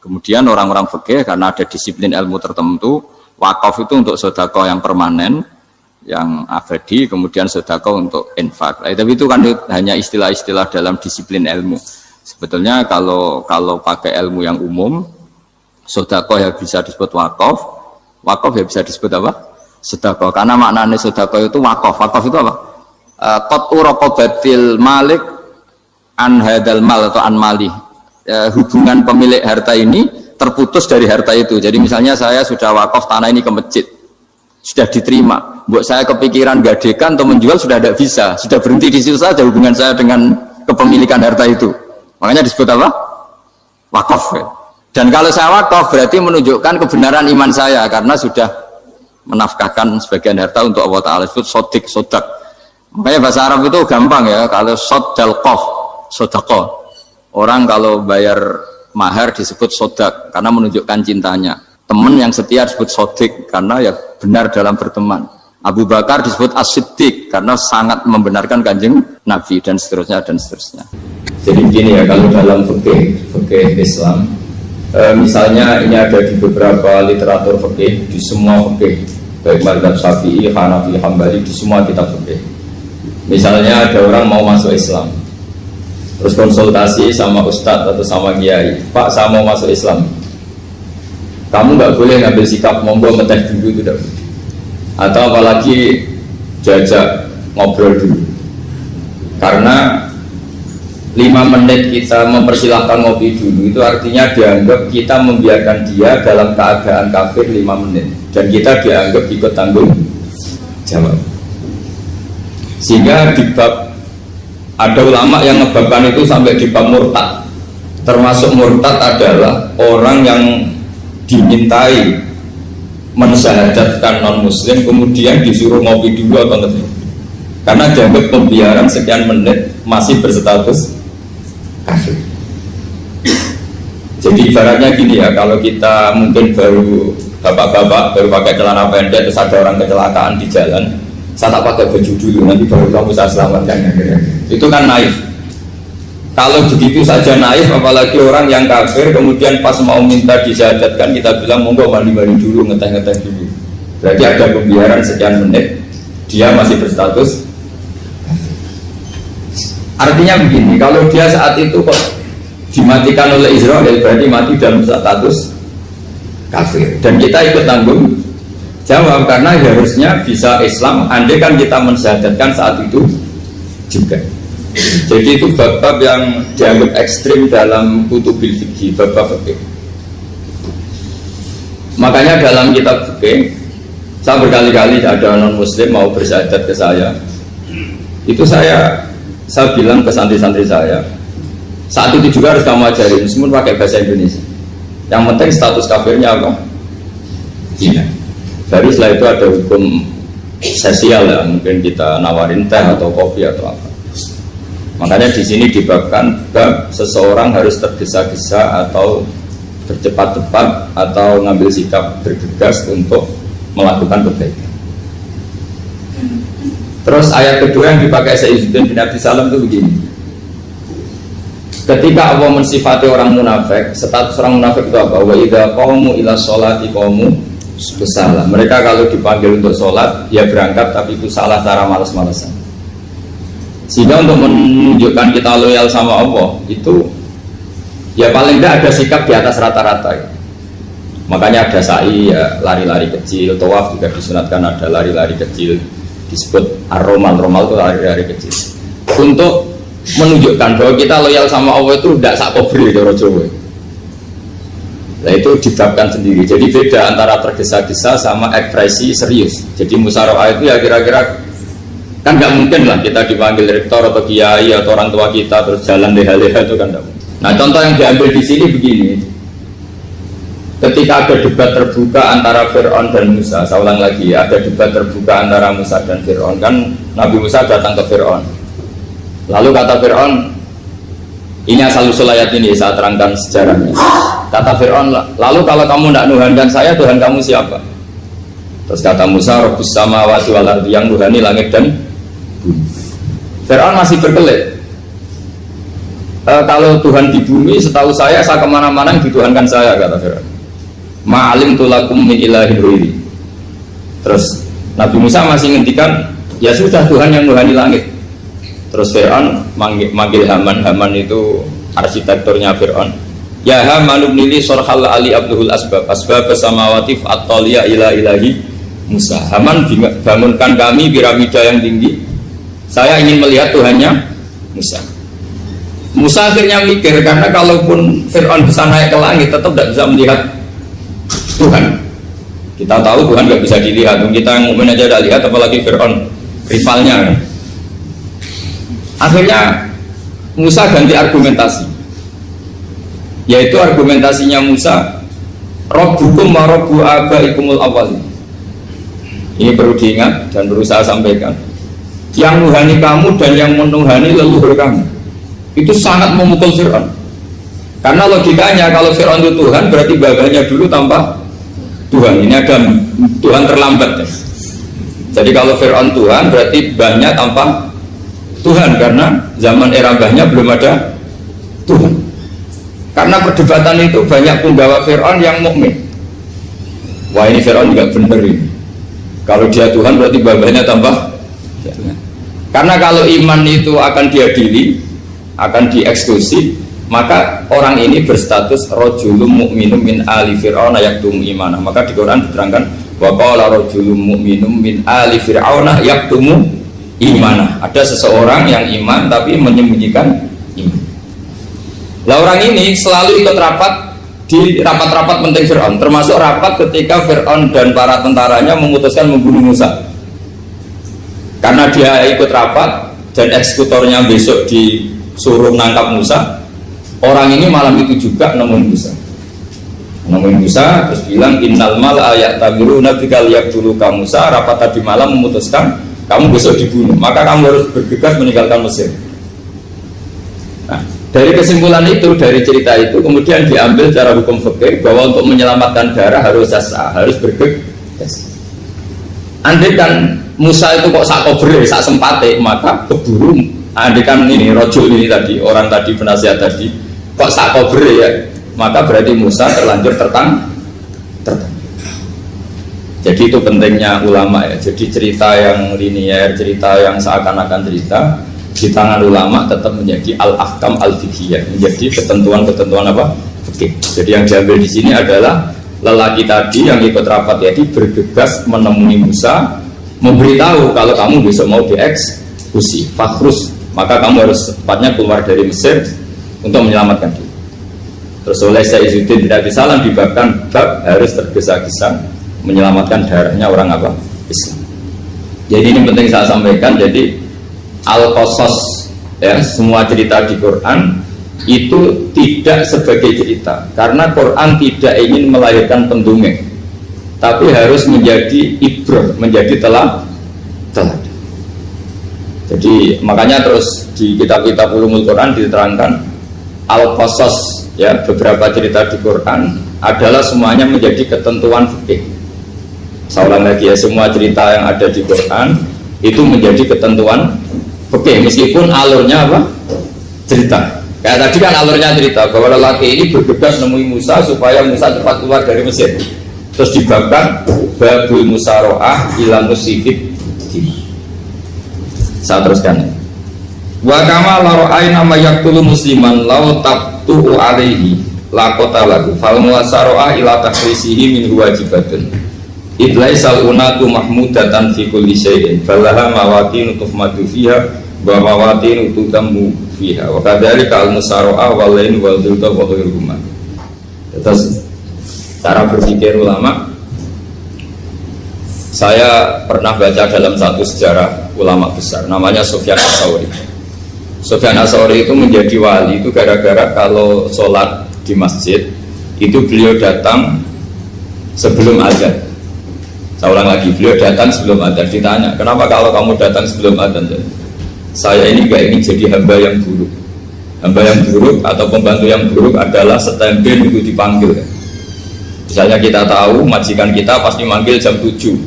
Kemudian orang-orang fikih karena ada disiplin ilmu tertentu, wakaf itu untuk sedekah yang permanen, yang abadi, kemudian sedekah untuk infak. Tapi itu kan hanya istilah-istilah dalam disiplin ilmu. Sebetulnya kalau pakai ilmu yang umum, sedekah ya bisa disebut wakaf, wakaf ya bisa disebut apa? Sedekah. Karena maknanya sedekah itu wakaf. Wakaf itu apa? Qat'u raqabatil malik an hadal mal atau an mali. Hubungan pemilik harta ini terputus dari harta itu. Jadi misalnya saya sudah wakaf tanah ini ke masjid, sudah diterima. Buat saya kepikiran gadekan atau menjual sudah tidak bisa, sudah berhenti di situ saja hubungan saya dengan kepemilikan harta itu. Makanya disebut apa? Wakaf. Dan kalau saya wakaf berarti menunjukkan kebenaran iman saya karena sudah menafkahkan sebagian harta untuk Allah Ta'ala. Disebut sodak. Makanya bahasa Arab itu gampang ya, kalau soddalqoh, sodaqoh. Orang kalau bayar mahar disebut sodak karena menunjukkan cintanya. Teman yang setia disebut sodik karena ya benar dalam berteman. Abu Bakar disebut as-siddiq karena sangat membenarkan kanjeng Nabi dan seterusnya dan seterusnya. Jadi begini ya, kalau dalam fikih Islam, misalnya ini ada di beberapa literatur fikih, di semua fikih, baik mazhab Syafi'i, Hanafi, Hambali, di semua kitab fikih. Misalnya ada orang mau masuk Islam, terus konsultasi sama ustadz atau sama kiai, Pak saya mau masuk Islam, kamu nggak boleh ngambil sikap monggo ngeteh dulu, tidak boleh. Atau apalagi jajak ngobrol dulu, karena 5 menit kita mempersilahkan ngopi dulu itu artinya dianggap kita membiarkan dia dalam keadaan kafir 5 menit dan kita dianggap ikut tanggung jawab. Sehingga di bab, ada ulama yang ngebabkan itu sampai di bab murtad. Termasuk murtad adalah orang yang dimintai mensyahadatkan non muslim kemudian disuruh ngopi dulu atau ngerti, karena dianggap pembiaran sekian menit masih berstatus kafir. Jadi ibaratnya gini ya, kalau kita mungkin baru bapak-bapak baru pakai celana pendek terus ada orang kecelakaan di jalan, saya tak pakai baju dulu nanti baru kamu saya selamatkan, itu kan naif. Kalau begitu saja naif, apalagi orang yang kafir kemudian pas mau minta disyahadatkan kita bilang monggo mandi-mandi dulu, ngeteh-ngeteh dulu, berarti ada pembiaran sekian menit dia masih berstatus kafir. Artinya begini, kalau dia saat itu kok dimatikan oleh Israel berarti mati dalam status kafir dan kita ikut tanggung jawab karena harusnya bisa Islam andai kan kita mensyahadatkan saat itu juga. Jadi itu bab-bab yang dianggap ekstrim dalam kutubil fikih, bab-bab fikih. Makanya dalam kitab fikih Saya berkali-kali ada non muslim mau bersyahadat ke saya, itu saya bilang ke santri-santri saya, saat itu juga harus kamu ajarin meskipun pakai bahasa Indonesia, yang penting status kafirnya apa? Iya. Baru setelah itu ada hukum sosial ya, mungkin kita nawarin teh atau kopi atau apa. Makanya di sini dibabkan bab seseorang harus tergesa-gesa atau bercepat-cepat atau ngambil sikap bergegas untuk melakukan kebaikan. Terus ayat kedua yang dipakai Sayyidina bin Abi Salam itu begini. Ketika Allah mensifati orang munafik, status orang munafik itu apa? Wa idza qamu ila sholati qamu kusala. Mereka kalau dipanggil untuk sholat, ya berangkat tapi itu salah cara malas-malasan. Sehingga untuk menunjukkan kita loyal sama Allah itu ya paling tidak ada sikap di atas rata-rata ya. Makanya ada sa'i ya, lari-lari kecil, tawaf juga disunatkan ada lari-lari kecil, disebut ar-romal itu lari-lari kecil untuk menunjukkan bahwa kita loyal sama Allah itu tidak sak kobri cara Jawa. Nah itu dibabkan sendiri. Jadi beda antara tergesa-gesa sama ekspresi serius. Jadi musyawarah itu ya kira-kira kan nggak mungkin lah kita dipanggil rektor atau kiai atau orang tua kita terus jalan leha-leha itu kan nggak mungkin. Nah contoh yang diambil di sini begini. Ketika ada debat terbuka antara Fir'aun dan Musa, saya ulang lagi ya, ada debat terbuka antara Musa dan Fir'aun. Kan Nabi Musa datang ke Fir'aun. Lalu kata Fir'aun, ini asal-usul ayat ini saya terangkan sejarahnya. Kata Fir'aun, lalu kalau kamu tidak nuhankan saya, Tuhan kamu siapa? Terus kata Musa, Rabbus samawati wal ardi, yang nuhani langit dan bumi. Fir'aun masih berkelit. Kalau Tuhan di bumi, setahu saya kemana-mana yang dituhankan saya, kata Fir'aun. Ma'alim tulakum min ilahin ghairi. Terus Nabi Musa masih ngendikan, ya sudah Tuhan yang nuhani langit. Terus Fir'aun manggil Haman itu arsitekturnya Fir'aun. Ya Haman ibnili sorhal ali abduhul asbab samawati fa'atoliya ila ilahi Musa. Haman bangunkan kami piramida yang tinggi. Saya ingin melihat Tuhannya Musa. Musa akhirnya mikir, karena kalaupun Fir'aun bisa naik ke langit tetap tidak bisa melihat Tuhan. Kita tahu Tuhan nggak bisa dilihat. Kita yang mukmin aja tidak lihat, apalagi Fir'aun rivalnya. Akhirnya Musa ganti argumentasi, yaitu argumentasinya Musa, Rabbukum wa Rabbu abaikumul awwalin. Ini perlu diingat dan perlu saya sampaikan. Yang nuhani kamu dan yang menuhani leluhur kamu, itu sangat memukul Fir'aun. Karena logikanya kalau Fir'aun itu Tuhan, berarti babanya dulu tanpa Tuhan. Ini ada Tuhan terlambat ya. Jadi kalau Fir'aun Tuhan, berarti banyak tanpa Tuhan, karena zaman era mbahnya belum ada Tuhan. Karena perdebatan itu banyak penggawa Fir'aun yang mukmin. Wah ini Fir'aun juga benar ini. Kalau dia Tuhan berarti babanya tambah Tuhan. Karena kalau iman itu akan diadili, akan dieksekusi, maka orang ini berstatus rajulun mu'minun min ali fir'auna yaktumu imanah. Maka di Quran diterangkan wa qala rajulun mu'minun min ali fir'auna yaktumu imanah. Ada seseorang yang iman tapi menyembunyikan iman. Lah orang ini selalu ikut rapat di rapat-rapat penting Fir'aun, termasuk rapat ketika Fir'aun dan para tentaranya memutuskan membunuh Musa. Karena dia ikut rapat dan eksekutornya besok disuruh menangkap Musa, orang ini malam itu juga nemuin Musa terus bilang innal mal ayat tamiruna bikal yaqtulu ka Musa. Rapat tadi malam memutuskan kamu besok dibunuh, maka kamu harus bergegas meninggalkan Mesir. Nah, dari kesimpulan itu, dari cerita itu kemudian diambil cara hukum fikih bahwa untuk menyelamatkan darah harus jasa, harus bergegas. Andai kan Musa itu kok sak kobre, sak sempate, maka keburu. Andai kan ini rojul ini tadi, orang tadi penasihat tadi kok sak kobre ya, maka berarti Musa terlanjur tertang. Jadi itu pentingnya ulama ya. Jadi cerita yang linier, cerita yang seakan-akan cerita di tangan ulama tetap menjadi al-ahkam al-fiqhiyah, menjadi ketentuan-ketentuan apa? Fikih. Jadi yang diambil di sini adalah lelaki tadi yang ikut rapat jadi bergegas menemui Musa, memberitahu kalau kamu besok mau dieksekusi, fakhrus, maka kamu harus secepatnya keluar dari Mesir untuk menyelamatkan diri. Terus oleh Sayyidina bin Abi Salam dibabkan bab harus tergesa-gesa menyelamatkan darahnya orang apa? Islam. Jadi ini penting saya sampaikan. Jadi al-qasas ya, semua cerita di Quran itu tidak sebagai cerita, karena Quran tidak ingin melahirkan pendongeng, tapi harus menjadi ibrah, menjadi teladan. Jadi makanya terus di kitab-kitab ulumul Quran diterangkan al-qasas ya, beberapa cerita di Quran adalah semuanya menjadi ketentuan fikih. Saya ulang lagi ya, semua cerita yang ada di Quran itu menjadi ketentuan fikih, meskipun alurnya apa? Cerita. Kayak tadi kan alurnya cerita bahwa lelaki ini bergegas nemui Musa supaya Musa cepat keluar dari Mesir. Terus dibabkan babul musaroah ila musifid. Saya teruskan. Wa kama la ra'ayna ma yaqtulu musliman law tabtu alaihi la qatalahu fal musaroah ila takhrisihi min wajibatun. Idlaisal unatu mahmudatan fi kulli syai'in falaha mawatin tuhmadu fiha wa mawatin tutammu fiha wa kadzalika al musara'a wal lain wal dhulta wa ghairuhuma. Terus cara berpikir ulama, saya pernah baca dalam satu sejarah ulama besar namanya Sufyan Ats-Tsauri. Sufyan Ats-Tsauri itu menjadi wali itu gara-gara kalau sholat di masjid itu beliau datang sebelum azan. Saya ulang lagi, beliau datang sebelum adzan. Ditanya, kenapa kalau kamu datang sebelum adzan? Saya ini gak ingin jadi hamba yang buruk. Hamba yang buruk atau pembantu yang buruk adalah setempe untuk dipanggil. Misalnya kita tahu majikan kita pasti manggil jam 7.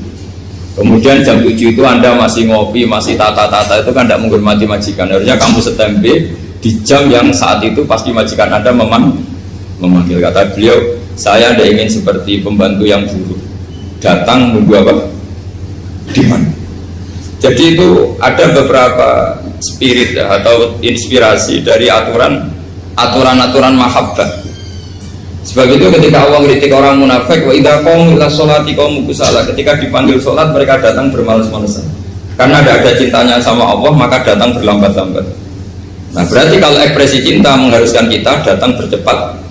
Kemudian jam 7 itu Anda masih ngopi, masih tata-tata, itu kan tidak menghormati majikan. Harusnya kamu setempe di jam yang saat itu pasti majikan Anda memanggil. Kata beliau, saya tidak ingin seperti pembantu yang buruk, datang nunggu apa? Di mana? Jadi itu ada beberapa spirit ya, atau inspirasi dari aturan-aturan mahabbah. Sebab itu ketika Allah kritik orang munafik, wa idza qamu ila sholati qamu kusala, ketika dipanggil sholat mereka datang bermalas-malasan. Karena tidak ada cintanya sama Allah, maka datang berlambat-lambat. Nah, berarti kalau ekspresi cinta mengharuskan kita datang bercepat.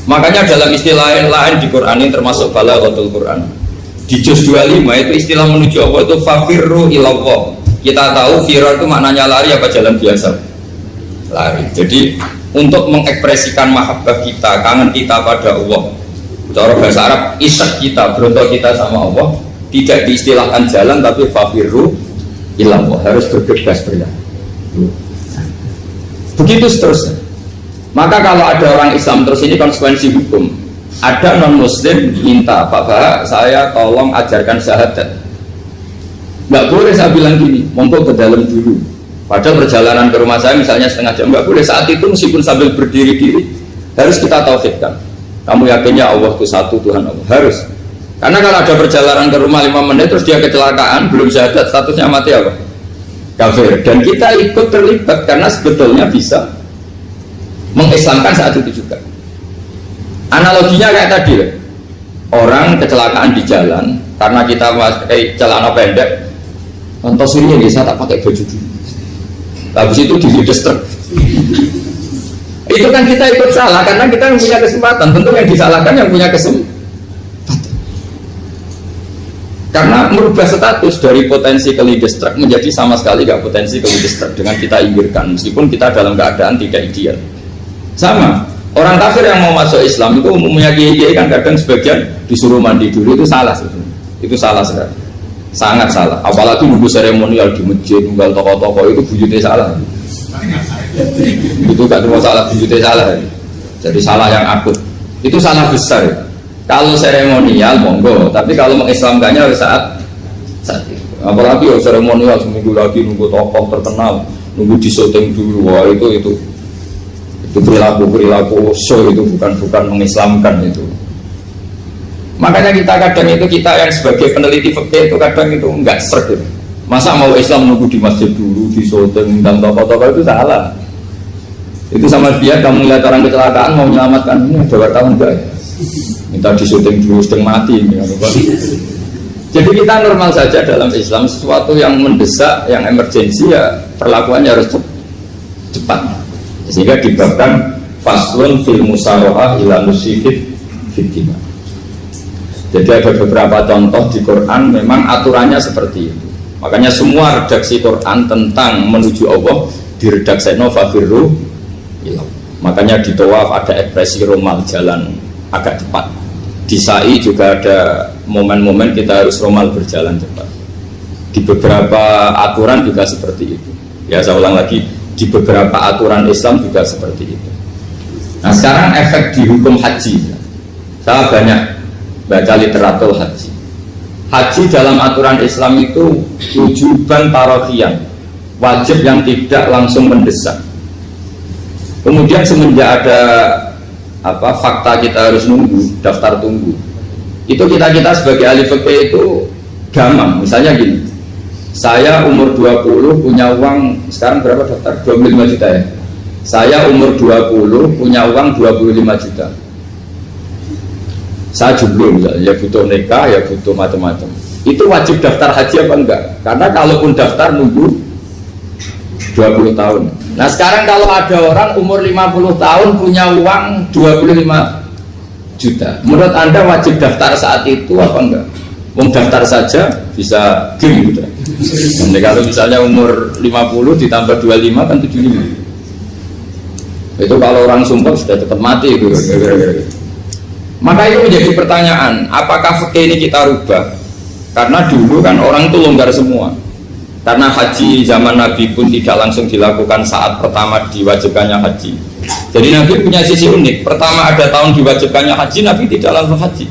Makanya dalam istilah lain di Quran ini termasuk balaghatul Quran. Di juz 25 itu istilah menuju Allah itu fafirru ilallah. Kita tahu firar itu maknanya lari apa jalan biasa? Lari. Jadi untuk mengekspresikan mahabbah kita, kangen kita pada Allah, cara bahasa Arab isak kita, berontok kita sama Allah, tidak diistilahkan jalan tapi fafirru ilallah, harus bergegas berlari. Begitu seterusnya. Maka kalau ada orang Islam, terus ini konsekuensi hukum, ada non muslim minta, Pak Bah, saya tolong ajarkan syahadat. Nggak boleh saya bilang gini, monggo ke dalam dulu. Padahal perjalanan ke rumah saya misalnya setengah jam, nggak boleh. Saat itu meskipun sambil berdiri-diri harus kita tauhidkan. Kamu yakinnya Allah itu satu, Tuhan Allah, harus. Karena kalau ada perjalanan ke rumah 5 menit terus dia kecelakaan, belum syahadat, statusnya mati apa? Kafir. Dan kita ikut terlibat karena sebetulnya bisa mengislamkan saat itu juga. Analoginya kayak tadi, orang kecelakaan di jalan karena kita pakai celana pendek, contoh sini bisa tak pakai baju dulu, habis itu diludes truk. Itu kan kita ikut salah karena kita yang punya kesempatan. Tentu yang disalahkan yang punya kesempatan, karena merubah status dari potensi kelides truk menjadi sama sekali gak potensi kelides truk dengan kita inggirkan, meskipun kita dalam keadaan tidak ideal. Sama, orang kafir yang mau masuk Islam itu umumnya kiai kan kadang sebagian disuruh mandi dulu, itu salah sebetulnya. Itu salah sekali, sangat salah. Apalagi nunggu seremonial di masjid, nunggal toko-toko, itu bujutnya salah. Itu gak cuma salah, bujutnya salah. Jadi salah yang akut, itu salah besar. Kalau seremonial monggo, tapi kalau mengislamkannya saat itu. Apalagi seremonial seminggu lagi nunggu tokoh terkenal, nunggu di syuting dulu, wah itu perilaku show, itu bukan mengislamkan itu. Makanya kita kadang itu, kita yang sebagai peneliti fikih itu kadang itu enggak sreg gitu. Masa mau Islam nunggu di masjid dulu, di syuting dan tokoh-tokoh, itu salah. Itu sama dia kamu lihat orang kecelakaan mau menyelamatkan, ini ada wartawan enggak? Minta di syuting dulu setengah mati. Jadi kita normal saja dalam Islam, sesuatu yang mendesak, yang emergensi ya perlakuannya harus cepat. Sehingga dibabkan faslun fil musaroah ila musifid fitina. Jadi ada beberapa contoh di Quran memang aturannya seperti itu. Makanya semua redaksi Quran tentang menuju Allah diredakseno fafirru ilah. Makanya di tawaf ada ekspresi romal, jalan agak cepat. Di sa'i juga ada momen-momen kita harus romal, berjalan cepat. Di beberapa aturan juga seperti itu. Ya saya ulang lagi, di beberapa aturan Islam juga seperti itu. Nah sekarang efek di hukum haji. Saya banyak baca literatur haji. Haji dalam aturan Islam itu wujuban tarofian, wajib yang tidak langsung mendesak. Kemudian semenjak ada fakta kita harus nunggu, daftar tunggu, itu kita sebagai ahli fikih itu gampang. Misalnya gini, saya umur 20 punya uang, sekarang berapa daftar? 25 juta ya. Saya umur 20 punya uang 25 juta. Saya jomblo misalnya, ya butuh nikah, ya butuh macam-macam. Itu wajib daftar haji apa enggak? Karena kalaupun daftar nunggu 20 tahun. Nah sekarang kalau ada orang umur 50 tahun punya uang 25 juta, menurut Anda wajib daftar saat itu apa enggak? Mau daftar saja bisa game gitu. Jadi kalau misalnya umur 50 ditambah 25 kan 75. Itu kalau orang sumpah sudah tetap mati itu. Maka itu menjadi pertanyaan, apakah fikih ini kita rubah? Karena dulu kan orang itu longgar semua. Karena haji zaman Nabi pun tidak langsung dilakukan saat pertama diwajibkannya haji. Jadi Nabi punya sisi unik. Pertama ada tahun diwajibkannya haji, Nabi tidak langsung haji.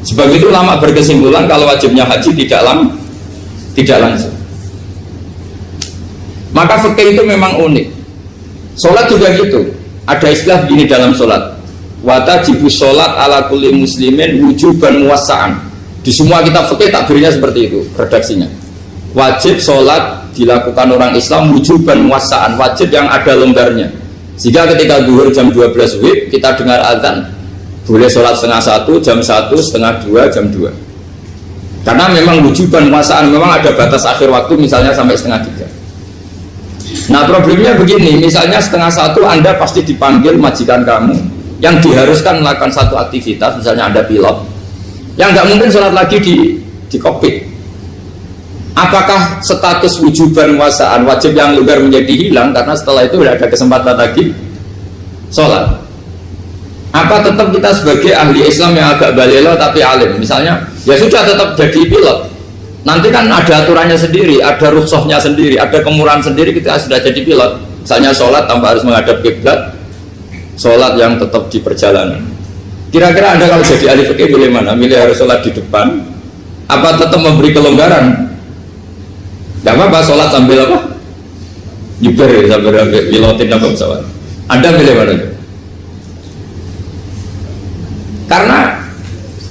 Sebab itu ulama berkesimpulan kalau wajibnya haji tidak langsung. Maka fikih itu memang unik. Sholat juga gitu. Ada istilah begini dalam sholat. Watajibu sholat ala kulli muslimin wujuban muwassa'an. Di semua kitab fikih takbirnya seperti itu redaksinya. Wajib sholat dilakukan orang Islam wujuban muwassa'an, wajib yang ada longgarnya. Sehingga ketika zuhur jam 12 WIB kita dengar azan, boleh sholat setengah 1, jam 1, setengah 2, jam 2. Karena memang wujuban muwassa'an, memang ada batas akhir waktu misalnya sampai setengah 3. Nah problemnya begini, misalnya setengah 1 Anda pasti dipanggil majikan kamu yang diharuskan melakukan satu aktivitas, misalnya ada pilot yang nggak mungkin sholat lagi di kokpit. Apakah status wujuban muwassa'an, wajib yang longgar menjadi hilang karena setelah itu tidak ada kesempatan lagi sholat? Apa tetap kita sebagai ahli Islam yang agak balelo tapi alim, misalnya ya sudah tetap jadi pilot, nanti kan ada aturannya sendiri, ada rukhsahnya sendiri, ada kemurahan sendiri kita sudah jadi pilot. Misalnya sholat tanpa harus menghadap kiblat, sholat yang tetap di perjalanan. Kira-kira Anda kalau jadi ahli fikih pilih mana? Milih harus sholat di depan, apa tetap memberi kelonggaran? Gak apa-apa sholat sambil apa? Nyuper ya, sambil pilotin apa pesawat. Anda pilih mana?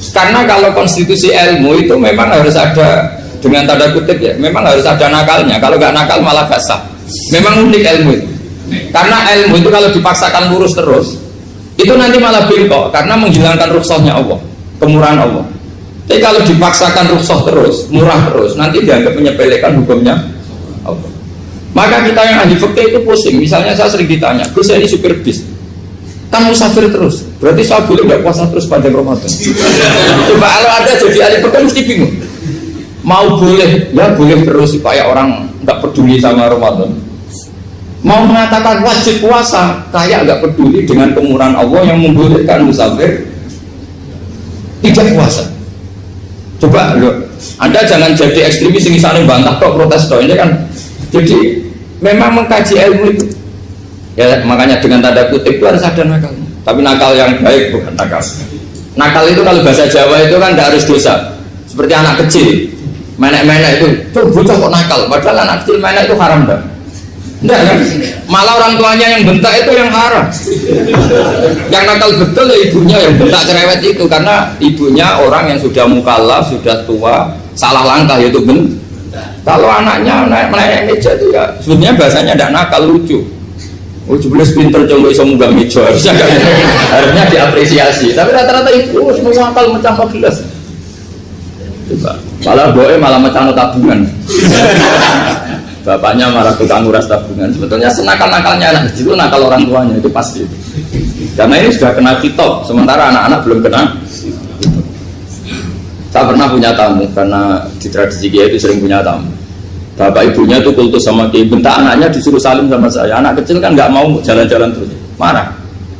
Karena kalau konstitusi ilmu itu memang harus ada, dengan tanda kutip ya, memang harus ada nakalnya. Kalau nggak nakal malah gak sah. Memang unik ilmu itu. Karena ilmu itu kalau dipaksakan lurus terus, itu nanti malah bengkok karena menghilangkan rukhsahnya Allah, kemurahan Allah. Tapi kalau dipaksakan rukhsah terus, murah terus, nanti dianggap menyepelekan hukumnya Allah. Maka kita yang ahli fikih itu pusing. Misalnya saya sering ditanya, Gus ini supir bis, kan musafir terus, berarti saya boleh nggak puasa terus pada Ramadan? Coba kalau ada jadi ahli fikih mesti bingung. Mau boleh, ya boleh terus supaya orang nggak peduli sama Ramadan. Mau mengatakan wajib puasa, kayak nggak peduli dengan kemurahan Allah yang membolehkan musafir tidak puasa. Coba loh, Anda jangan jadi ekstremis yang misalnya bantah kok protes kok ini kan. Jadi memang mengkaji ilmu itu ya, makanya dengan tanda kutip itu harus ada nakalnya, tapi nakal yang baik, bukan nakal. Nakal itu kalau bahasa Jawa itu kan tidak harus dosa, seperti anak kecil menek-menek itu, tuh bocah kok nakal, padahal anak kecil menek itu haram dah. Enggak kan? Malah orang tuanya yang bentak itu yang haram. Yang nakal betul ya ibunya yang bentak cerewet itu, karena ibunya orang yang sudah mukallaf, sudah tua, salah langkah yaitu bentak. Kalau anaknya naik meja itu ya sebenarnya bahasanya tidak nakal, lucu. Oh jelas pinter coba bisa munggah meja, harusnya diapresiasi. Tapi rata-rata itu semua akal mecah gelas. Coba, malah boe malah mecah tabungan. Bapaknya marah tukang nguras tabungan. Sebetulnya senakal-nakalnya anak kecil itu nakal orang tuanya, itu pasti. Karena ini sudah kena kitab, sementara anak-anak belum kena. Tak pernah punya tamu karena di tradisi Kiai itu sering punya tamu. Bapak ibunya itu kultus sama Kiai, bentak anaknya disuruh salim sama saya. Anak kecil kan nggak mau jalan-jalan terus, marah.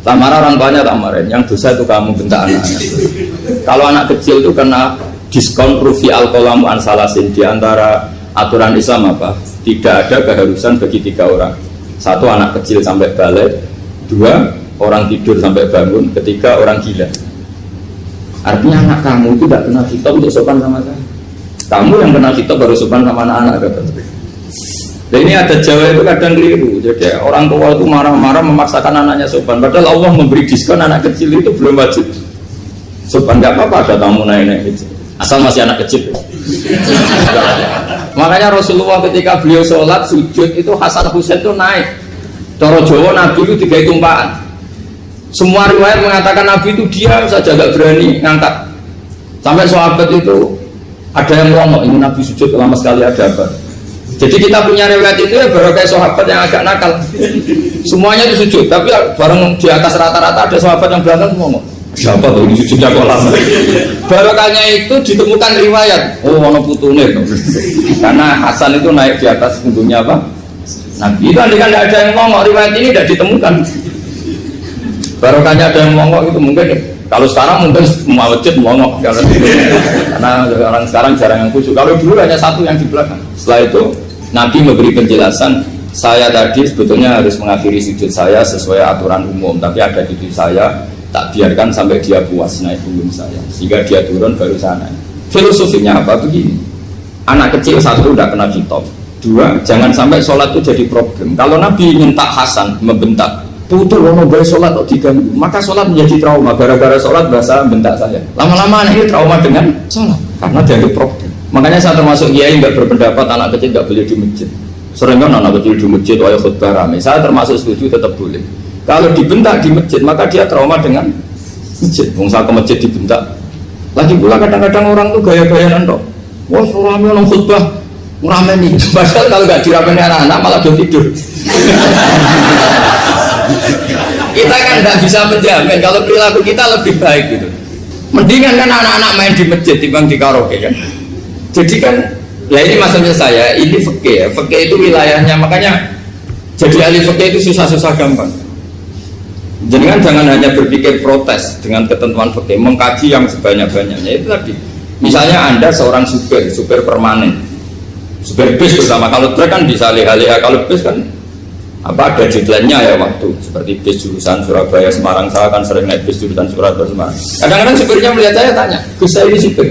Tak marah orang tuanya tak marahin. Yang dosa itu kamu bentak anaknya. Kalau anak kecil itu kena diskon rufi al-qalamu an salasin. Di antara aturan Islam apa? Tidak ada keharusan bagi 3 orang. 1 anak kecil sampai balik, 2 orang tidur sampai bangun, 3 orang gila. Artinya anak kamu itu tidak kena khitab untuk sopan sama saya. Kamu yang kena khitab baru sopan sama anak-anak. Dan ini ada Jawa itu kadang keliru. Jadi orang tua itu marah-marah memaksakan anaknya sopan. Padahal Allah memberi diskon anak kecil itu belum wajib sopan. Gak apa-apa ada tamu naik-naik gitu. Asal masih anak kecil. Makanya Rasulullah ketika beliau sholat sujud itu Hasan Husain itu naik. Cara Jawa Nabi itu 3 tumpahan. Semua riwayat mengatakan Nabi itu diam saja gak berani ngangkat. Sampai sahabat itu ada yang ngomong ini Nabi sujud lama sekali ada apa? Jadi kita punya riwayat itu ya baru kayak sahabat yang agak nakal. Semuanya itu sujud, tapi bareng di atas rata-rata ada sahabat yang belakang ngomong siapa tuh ini sujudnya kok lama. Barokahnya itu ditemukan riwayat. Oh ono putune tuh. Karena Hasan itu naik di atas punggungnya apa? Nabi itu kan tidak ada yang ngomong, riwayat ini tidak ditemukan. Barokahnya ada yang ngomong itu mungkin kalau sekarang mungkin semua masjid ngomong karena orang sekarang jarang yang khusyuk. Kalau dulu hanya 1 yang di belakang. Setelah itu Nabi memberi penjelasan, saya tadi sebetulnya harus mengakhiri sujud saya sesuai aturan umum, tapi ada cucu saya tak biarkan sampai dia puas naik punggung saya, sehingga dia turun baru saya naik. Filosofinya apa? Begini, anak kecil 1 udah kena khitab, 2 jangan sampai sholat itu jadi problem. Kalau Nabi minta Hasan membentak, putul mau boleh sholat kok diganggu, maka sholat menjadi trauma. Gara-gara sholat bahasa bentak saya, lama-lama anak ini trauma dengan sholat karena dianggap problem. Makanya saya termasuk kiai nggak berpendapat anak kecil nggak boleh di masjid. Sering kan anak kecil di masjid wajib khutbah rame. Saya termasuk setuju tetap boleh. Kalau dibentak di masjid maka dia trauma dengan masjid. Bangsa ke masjid dibentak. Lagi pula kadang-kadang orang tuh gaya-gayaan dok. Wah rame orang khutbah rame nih. Padahal kalau nggak diramein anak-anak malah dia tidur. Kita kan nggak bisa menjamin kalau perilaku kita lebih baik gitu. Mendingan kan anak-anak main di masjid timbang di karaoke kan. Jadi kan, ya ini maksudnya saya, ini fikih ya, fikih itu wilayahnya, makanya jadi ahli fikih itu susah-susah gampang. Jadi kan jangan hanya berpikir protes dengan ketentuan fikih, mengkaji yang sebanyak-banyaknya itu tadi. Misalnya Anda seorang supir permanen, supir bis bersama, kalau truk kan bisa lihat-lihat, kalau bis kan apa ada deadline-nya ya waktu, seperti bis jurusan Surabaya Semarang, saya kan sering naik bis jurusan Surabaya Semarang. Kadang-kadang supirnya melihat saya tanya, Gus saya ini supir.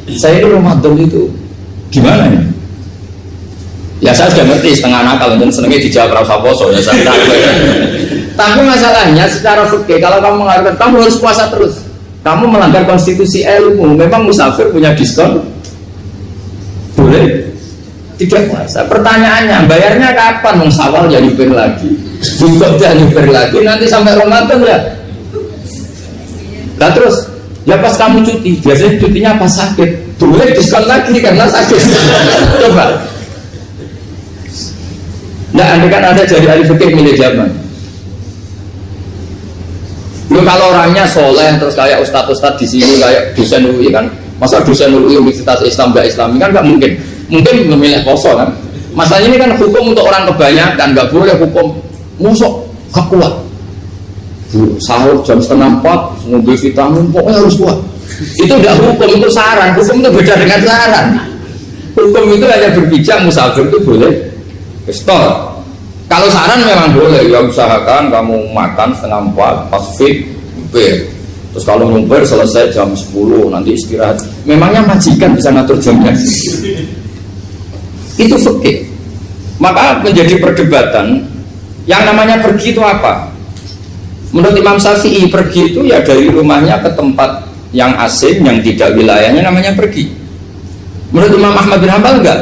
Saya ini Ramadan itu gimana ya? Ya saya sudah ngerti setengah nakal dan senengnya dijawab rasa poso ya saya tahu. Tapi masalahnya secara fikih kalau kamu mengharapkan kamu harus puasa terus, kamu melanggar konstitusi ilmu. Memang musafir punya diskon? Boleh? Tidak puasa. Pertanyaannya bayarnya kapan? Mengsawal jadi nyupir lagi, juga jadi nyupir lagi, nanti sampai Ramadan ya. Nah terus ya pas kamu cuti, biasanya cutinya pas sakit, boleh diskon lagi karena sakit. Coba. Nah, andai kan ada jadi ahli fikih milih zaman. Lu kalau orangnya soleh terus kayak ustadz di sini kayak dosen UI kan, masa dosen UI Universitas Islam nggak Islami kan nggak mungkin. Mungkin memilih poso kan. Masalahnya ini kan hukum untuk orang kebanyakan, nggak boleh hukum musuh gak kuat. Sahur jam 3:30 ngambil vitamin pokoknya harus kuat. Itu tidak hukum, itu saran. Hukum itu beda dengan saran. Hukum itu hanya berpijak musafir itu boleh stop. Kalau saran memang boleh, ya usahakan kamu makan 3:30 pas fit nyumpir. Terus kalau nyumpir selesai jam 10 nanti istirahat. Memangnya majikan bisa ngatur jamnya? Itu fikih. Maka menjadi perdebatan yang namanya pergi itu apa? Menurut Imam Syafi'i pergi itu ya dari rumahnya ke tempat yang asing yang tidak wilayahnya namanya pergi. Menurut Imam Ahmad bin Hanbal enggak.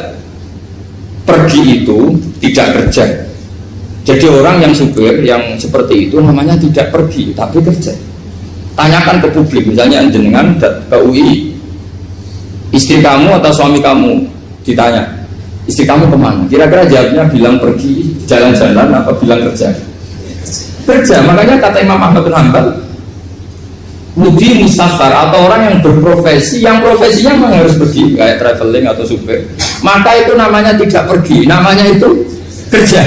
Pergi itu tidak kerja. Jadi orang yang supir yang seperti itu namanya tidak pergi tapi kerja. Tanyakan ke publik, misalnya jenengan ke UI, istri kamu atau suami kamu ditanya, istri kamu kemana? Kira-kira jawabnya bilang pergi jalan-jalan atau bilang kerja? Kerja. Makanya kata Imam Ahmad bin Hanbal mudi musafar atau orang yang berprofesi, yang profesinya memang harus pergi kayak traveling atau supir, maka itu namanya tidak pergi, namanya itu kerja.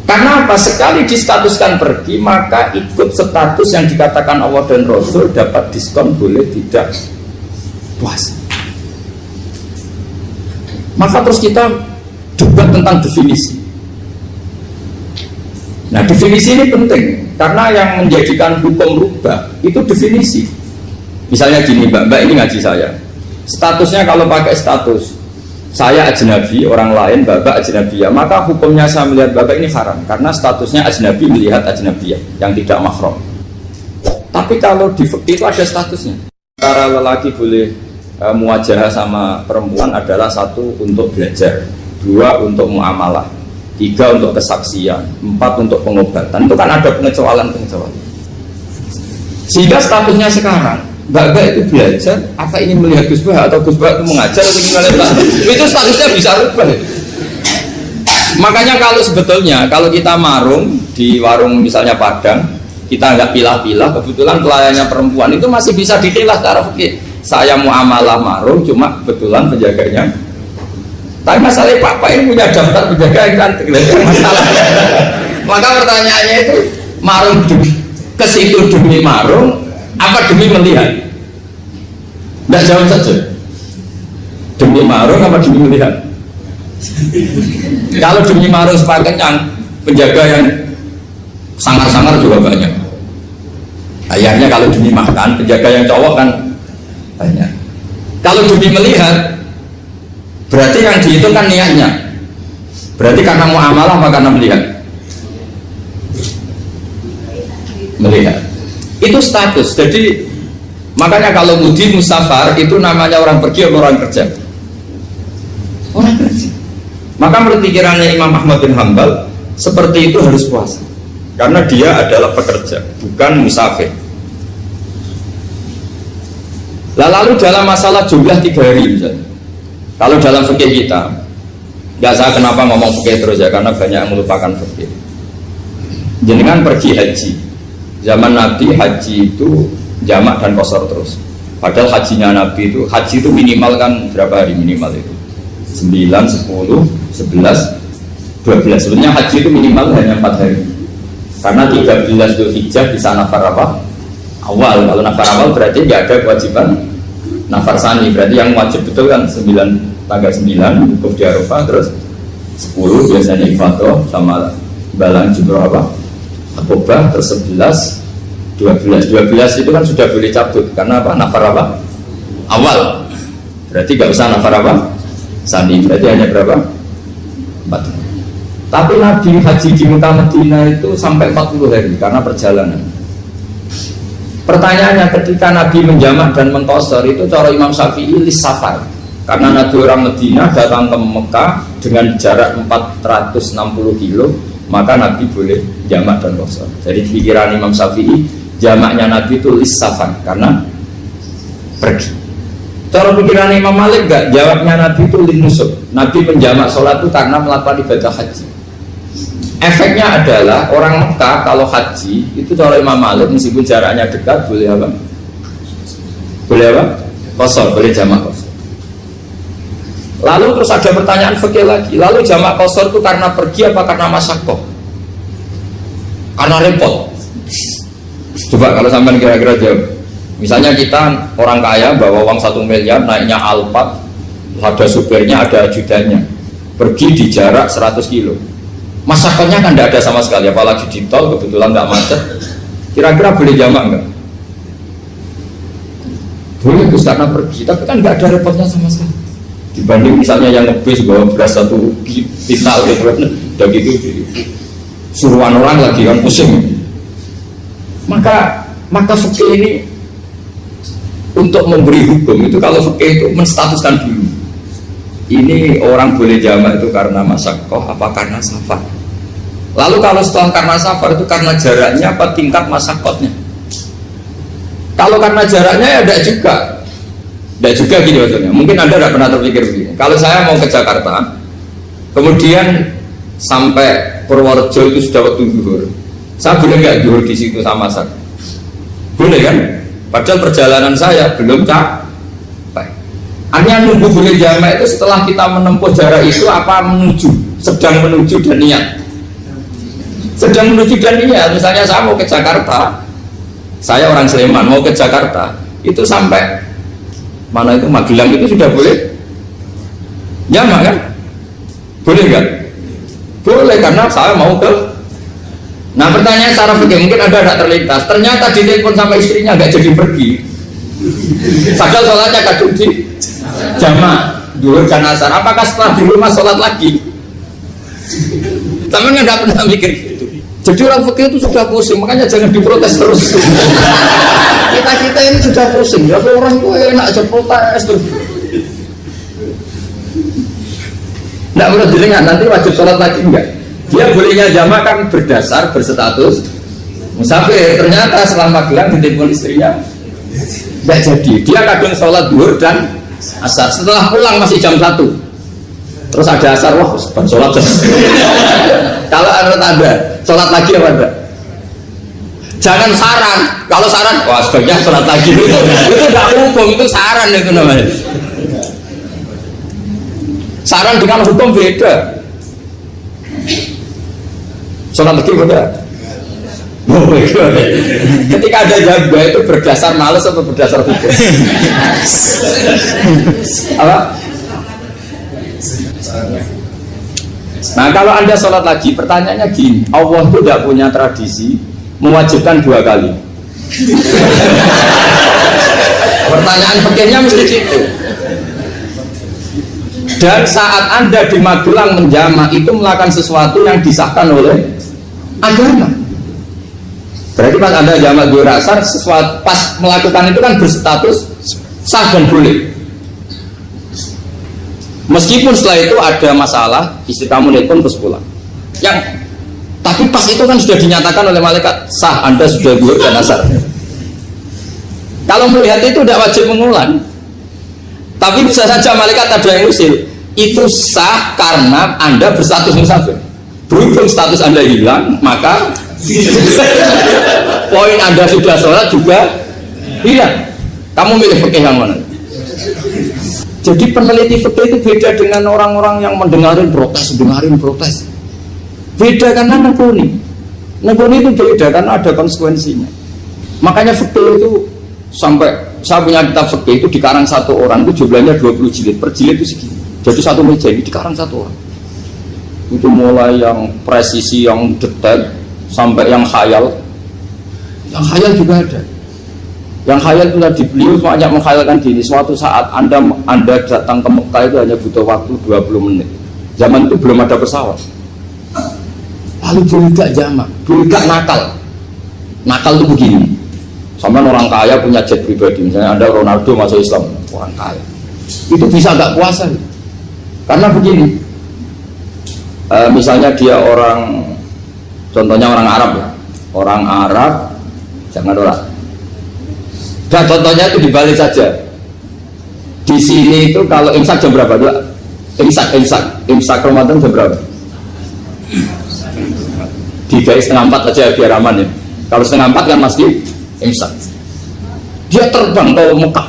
Karena apa? Sekali distatuskan pergi, maka ikut status yang dikatakan Allah dan Rasul, dapat diskon, boleh tidak puasa. Maka terus kita debat tentang definisi. Nah, definisi ini penting karena yang menjadikan hukum rubah itu definisi. Misalnya gini, Mbak ini ngaji saya. Statusnya kalau pakai status saya ajnabi, orang lain Bapak ajnabiyah, maka hukumnya saya melihat Bapak ini haram karena statusnya ajnabi melihat ajnabiyah yang tidak mahram. Tapi kalau di fikih itu ada statusnya. Antara lelaki boleh muwajahah sama perempuan adalah satu untuk belajar, dua untuk muamalah, tiga untuk kesaksian, empat untuk pengobatan. Itu kan ada pengecualian. Sehingga statusnya sekarang Mbak itu belajar, apa ingin melihat Gus Bah atau Gus Bah itu mengajar atau ingin melihat itu statusnya bisa rubah. Makanya kalau sebetulnya kalau kita marung di warung misalnya Padang, kita nggak pilah-pilah, kebetulan pelayannya perempuan itu masih bisa dipilah secara fikih. Saya muamalah marung, cuma kebetulan penjaganya. Tapi masalahnya Pak ini punya daftar penjaga yang cantik, masalah. Maka pertanyaannya itu marung ke situ demi marung apa demi melihat? Tidak jawab saja. Demi marung apa demi melihat? Kalau demi marung sepaket yang penjaga yang sangar-sangar juga banyak. Ayahnya kalau demi makan, penjaga yang cowok kan banyak. Kalau demi melihat, berarti yang dihitung kan niatnya. Berarti karena muamalah apa karena melihat? Melihat. Itu status. Jadi makanya kalau mudi musafar itu namanya orang pergi atau orang kerja? Orang kerja. Maka menurut pikirannya Imam Ahmad bin Hanbal seperti itu harus puasa karena dia adalah pekerja, bukan musafir. Lalu dalam masalah jumlah 3 hari misalnya, kalau dalam fikih kita, nggak saya kenapa ngomong fikih terus ya, karena banyak yang melupakan fikih. Jenengan pergi haji, zaman Nabi haji itu jamak dan qashar terus. Padahal hajinya Nabi itu, haji itu minimal kan berapa hari minimal itu? 9, 10, 11, 12. Sebenarnya haji itu minimal hanya 4 hari. Karena 13 Dzulhijjah bisa nafar apa? Awal. Kalau nafar awal berarti nggak ada kewajiban nafar sani. Berarti yang wajib betul kan 9, tanggal 9 wukuf di Arafah, terus 10 biasanya ifadah sama balang jumroh apa? Akobah, terus 11, 12 itu kan sudah boleh cabut karena apa? Nafar apa? Awal. Berarti nggak usah nafar apa? Sani. Berarti hanya berapa? 4. Tapi Nabi haji di Mekah Madinah itu sampai 40 hari karena perjalanan. Pertanyaannya, ketika Nabi menjamak dan mengqashar itu cara Imam Syafi'i lis-safar. Karena Nabi orang Madinah datang ke Mekah dengan jarak 460 kilo, maka Nabi boleh jamak dan qashar. Jadi pikiran Imam Syafi'i, jamaknya Nabi itu lis-safar karena pergi. Cara pikiran Imam Malik enggak, jawabnya Nabi itu lin-nusuk. Nabi menjamak sholat itu karena melakukan ibadah haji. Efeknya adalah orang Mekah kalau haji itu cara Imam Malik meskipun jaraknya dekat boleh apa? Boleh apa? Qashar, boleh jamak qashar. Lalu terus ada pertanyaan fikih lagi. Lalu jamak qashar itu karena pergi apa karena masyaqqah? Karena repot. Coba kalau sampean kira-kira jawab. Misalnya kita orang kaya bawa uang 1 miliar naiknya Alphard, ada supirnya, ada ajudannya, pergi di jarak 100 kilo. Masyarakatnya kan tidak ada sama sekali, apalagi di tol kebetulan nggak macet. Kira-kira boleh jamak nggak? Boleh, Gus, karena pergi, tapi kan nggak ada repotnya sama sekali. Dibanding misalnya yang ngebis bawa beras 1 kintal gitu, udah gitu suruhan orang lagi kan pusing. Maka fikih ini untuk memberi hukum itu, kalau fikih itu menstatuskan dulu. Ini orang boleh jamak itu karena masyaqqah apa karena safar. Lalu kalau setelah karena safar itu karena jaraknya apa tingkat masyaqqahnya. Kalau karena jaraknya ya tidak juga. Tidak juga gini maksudnya. Mungkin Anda tidak pernah terpikir begini. Kalau saya mau ke Jakarta, kemudian sampai Purworejo itu sudah waktu zuhur, saya boleh nggak zuhur di situ sama saya? Boleh kan? Padahal perjalanan saya belum capai. Artinya nunggu boleh jamak itu setelah kita menempuh jarak itu apa menuju, sedang menuju dan niat. Sedang menuju dan niat. Misalnya saya mau ke Jakarta, saya orang Sleman mau ke Jakarta, itu sampai mana itu Magelang itu sudah boleh jamak kan? Boleh kan? Boleh karena saya mau ke. Nah pertanyaan secara fikih mungkin ada tidak terlintas. Ternyata ditelepon sama istrinya nggak jadi pergi. Padahal sholatnya kadung di jamak duhur dan asar. Apakah setelah di rumah sholat lagi? Tapi nggak pernah mikir gitu. Jadi orang fikih itu sudah pusing, makanya jangan diprotes terus. Kita ini sudah pusing. Ya orang itu enak aja protes terus. Nggak perlu dilingat nanti wajib sholat lagi enggak? Dia bolehnya jamak kan berdasar berstatus musafir. Ternyata selama Magelang ditelepon istrinya tidak jadi. Dia kadang sholat duhur dan asar. Setelah pulang masih jam 1. Terus ada asar, wah sholat jam. Kalau menurut Anda sholat lagi apa enggak? Jangan saran. Kalau saran, wah sebaiknya sholat lagi. Itu tidak hukum, itu saran itu namanya. Saran dengan hukum beda. Sholat lagi beda. Ketika ada jaga itu berdasar malas atau berdasar hukum? Apa? Nah kalau Anda sholat lagi, pertanyaannya gini, Allah itu tidak punya tradisi mewajibkan 2 kali. Pertanyaan fikihnya mesti gitu. Dan saat Anda di Magelang menjamak itu melakukan sesuatu yang disahkan oleh agama. Berarti pas Anda jamak duhur asar, sesuatu pas melakukan itu kan berstatus sah dan boleh. Meskipun setelah itu ada masalah, istri kamu nelpon terus pulang. Tapi pas itu kan sudah dinyatakan oleh malaikat sah, Anda sudah duhur dan asar. Kalau melihat itu tidak wajib mengulang. Tapi bisa saja malaikat ada yang usil. Itu sah karena Anda berstatus musafir. Berhubung status Anda hilang, maka poin Anda sudah sholat juga hilang. Kamu milih fikih yang mana? Jadi peneliti fikih itu beda dengan orang-orang yang dengarin protes. Beda karena nekuni itu beda karena ada konsekuensinya. Makanya fikih itu sampai saya punya kitab fikih itu dikarang satu orang itu jumlahnya 20 jilid, per jilid itu segini. Jadi satu meja ini dikarang satu orang. Itu mulai yang presisi, yang detail sampai yang khayal. Yang khayal juga ada. Yang khayal itu tadi beliau banyak menghayalkan diri. Suatu saat Anda datang ke Mekah itu hanya butuh waktu 20 menit. Zaman itu belum ada pesawat. Lalu budak jamak, budak nakal. Nakal itu begini. Sama orang kaya punya jet pribadi, misalnya Anda Ronaldo masuk Islam, orang kaya. Itu bisa nggak puasa? Karena begini. Misalnya dia orang, contohnya orang Arab ya, orang Arab, jangan orang. Dan contohnya itu dibalik saja. Di sini itu kalau imsak jam berapa? Imsak Ramadan jam berapa? 3:30 aja biar aman ya. Kalau 3:30 kan masih imsak. Dia terbang ke Mekah.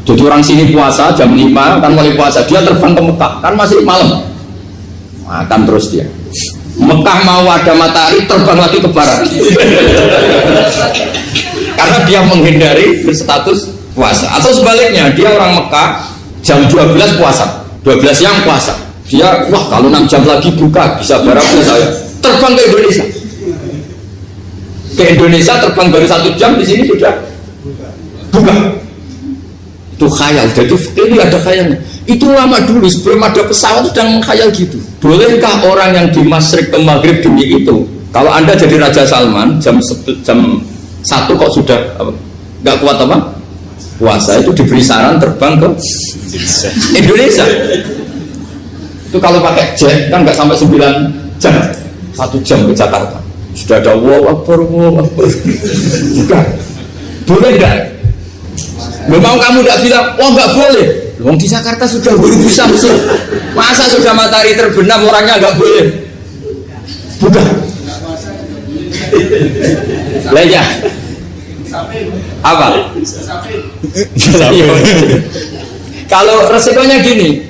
Jadi orang sini puasa jam 5 kan mulai puasa, dia terbang ke Mekah kan masih malam. Makan terus dia. Mekah mau ada matahari terbang lagi ke barat. Karena dia menghindari berstatus puasa. Atau sebaliknya, dia orang Mekah jam 12 puasa, 12 siang puasa. Dia wah kalau 6 jam lagi buka bisa barang saya. Terbang ke Indonesia. Ke Indonesia terbang baru 1 jam, di sini sudah buka. Itu khayal. Jadi ini ada khayalnya. Itu lama dulu sebelum ada pesawat sedang mengkhayal gitu. Bolehkah orang yang di Masyrik ke Maghrib demi itu? Kalau Anda jadi Raja Salman jam 1 kok sudah nggak kuat apa? Puasa, itu diberi saran terbang ke Indonesia. Itu kalau pakai jet kan nggak sampai 9 jam, 1 jam ke Jakarta. Sudah ada Allahu Akbar. Bukan. Boleh enggak? Memang kamu enggak bilang, oh enggak boleh. Wong di Jakarta sudah bisa mesin. Masa sudah matahari terbenam orangnya enggak boleh? Bukan. Lah ya. Apa? Kalau resikonya gini,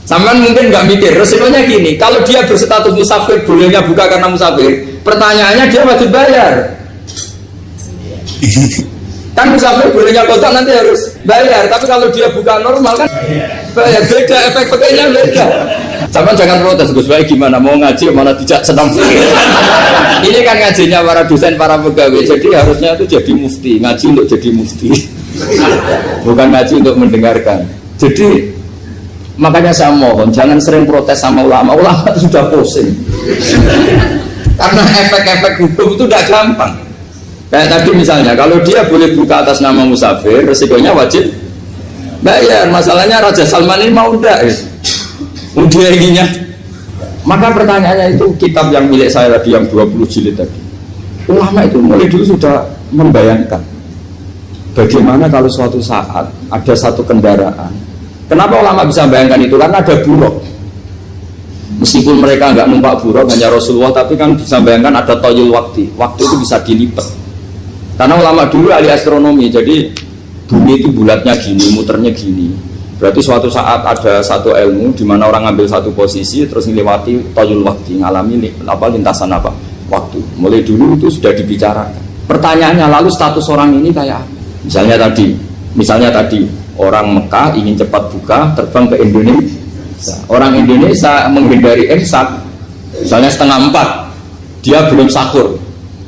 sampean mungkin nggak mikir, resikonya gini, kalau dia berstatus musafir, bolehnya buka karena musafir, pertanyaannya dia wajib bayar. Kan musafir bolehnya kodok nanti harus bayar, tapi kalau dia buka normal kan bayar, beda, efek pakainya beda. Sampean jangan protes, Gus Baik gimana, mau ngaji malah tidak senang. Ini kan ngajinya para dosen, para pegawai, jadi harusnya itu jadi mufti, ngaji untuk jadi mufti, bukan ngaji untuk mendengarkan. Jadi makanya saya mohon jangan sering protes sama ulama itu sudah pusing. Karena efek-efek hukum itu tidak gampang. Kayak tadi misalnya kalau dia boleh buka atas nama musafir, resikonya wajib bayar. Masalahnya Raja Salman ini mau enggak ya? Dia inginnya. Maka pertanyaannya itu kitab yang milik saya tadi yang 20 jilid tadi. Ulama itu mulai dulu sudah membayangkan bagaimana kalau suatu saat ada satu kendaraan. Kenapa ulama bisa bayangkan itu? Karena ada buruk. Meskipun mereka nggak numpak buruk, hanya Rasulullah, tapi kan bisa bayangkan ada toyul waktu. Waktu itu bisa dilipat. Karena ulama dulu ahli astronomi, jadi bumi itu bulatnya gini, muternya gini. Berarti suatu saat ada satu ilmu di mana orang ngambil satu posisi terus melewati toyul waktu, ngalami lintasan waktu. Mulai dulu itu sudah dibicarakan. Pertanyaannya lalu status orang ini kayak apa? Misalnya tadi orang Mekah ingin cepat buka terbang ke Indonesia. Orang Indonesia menghindari imsak, misalnya 3:30, dia belum sahur.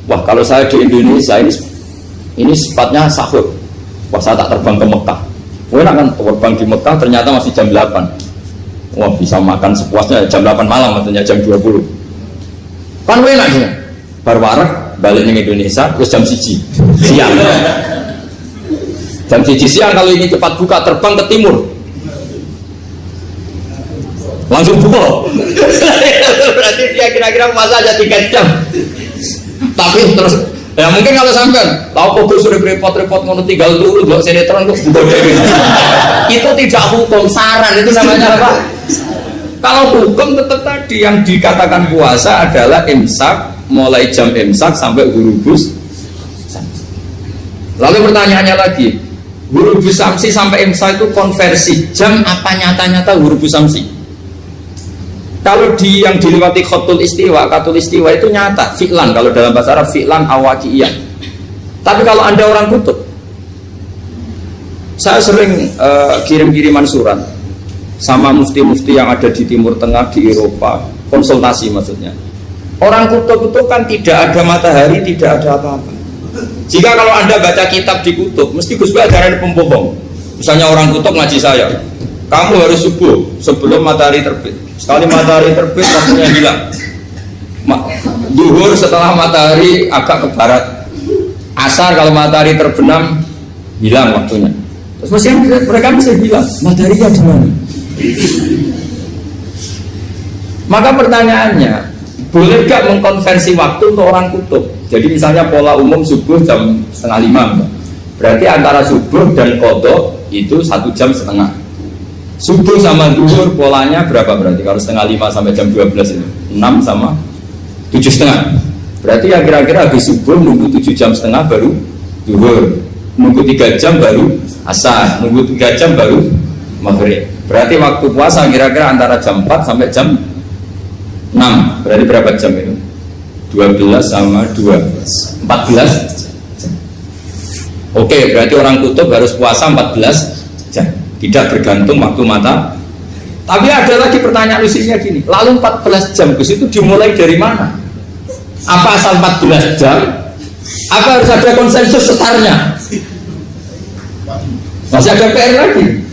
Wah kalau saya di Indonesia ini sifatnya sahur. Wah saya tak terbang ke Mekah. Enak kan terbang di Mekah ternyata masih jam 8. Wah bisa makan sepuasnya jam 8 malam, maksudnya jam 20. Kan enak ya. Baru warak balik ke Indonesia terus jam 1 siang. Jam 1 siang kalau ini cepat buka terbang ke timur langsung buka. Berarti dia kira-kira masa aja 3 jam. Tapi terus ya mungkin kalau sampean tahu kok sudah repot-repot ngono tinggal dulu buat sinetron kok buka dewe. Itu tidak hukum, saran itu namanya apa? Kalau hukum tetap tadi yang dikatakan puasa adalah imsak, mulai jam imsak sampai hurufus. Lalu pertanyaannya lagi, hurufus samsi sampai imsak itu konversi jam apa nyata-nyata hurufus samsi? Kalau yang dilewati khatul istiwa itu nyata, fi'lan, kalau dalam bahasa Arab fi'lan awaqiyah. Tapi kalau Anda orang kutub, saya sering kirim-kiriman surat sama mufti-mufti yang ada di Timur Tengah, di Eropa, konsultasi maksudnya. Orang kutub itu kan tidak ada matahari, tidak ada apa-apa. Jika kalau Anda baca kitab di kutub, mesti Gus Baik ajaran pembohong. Misalnya orang kutub ngaji saya, kamu harus subuh sebelum matahari terbit. Sekali matahari terbit, waktunya hilang. Duhur setelah matahari agak ke barat. Asar kalau matahari terbenam, hilang waktunya. Terus mereka bisa bilang, mataharinya di mana? Maka pertanyaannya, boleh gak mengkonversi waktu untuk orang kutub? Jadi misalnya pola umum subuh jam 4:30, berarti antara subuh dan qadha itu 1,5 jam. Subuh sama zuhur polanya berapa berarti? Kalau 4:30 sampai jam 12 itu 6 sama 7,5. Berarti ya kira-kira habis subuh nunggu 7,5 jam baru zuhur, nunggu 3 jam baru asar, nunggu 3 jam baru maghrib. Berarti waktu puasa kira-kira antara jam 4 sampai jam 6. Berarti berapa jam itu? 12 sama 2 14 jam. Oke, berarti orang kutub harus puasa 14 jam, tidak bergantung waktu mata. Tapi ada lagi pertanyaan lucunya gini, lalu 14 jam itu dimulai dari mana? Apa asal 14 jam? Apa harus ada konsensus setarnya? Masih ada PR lagi.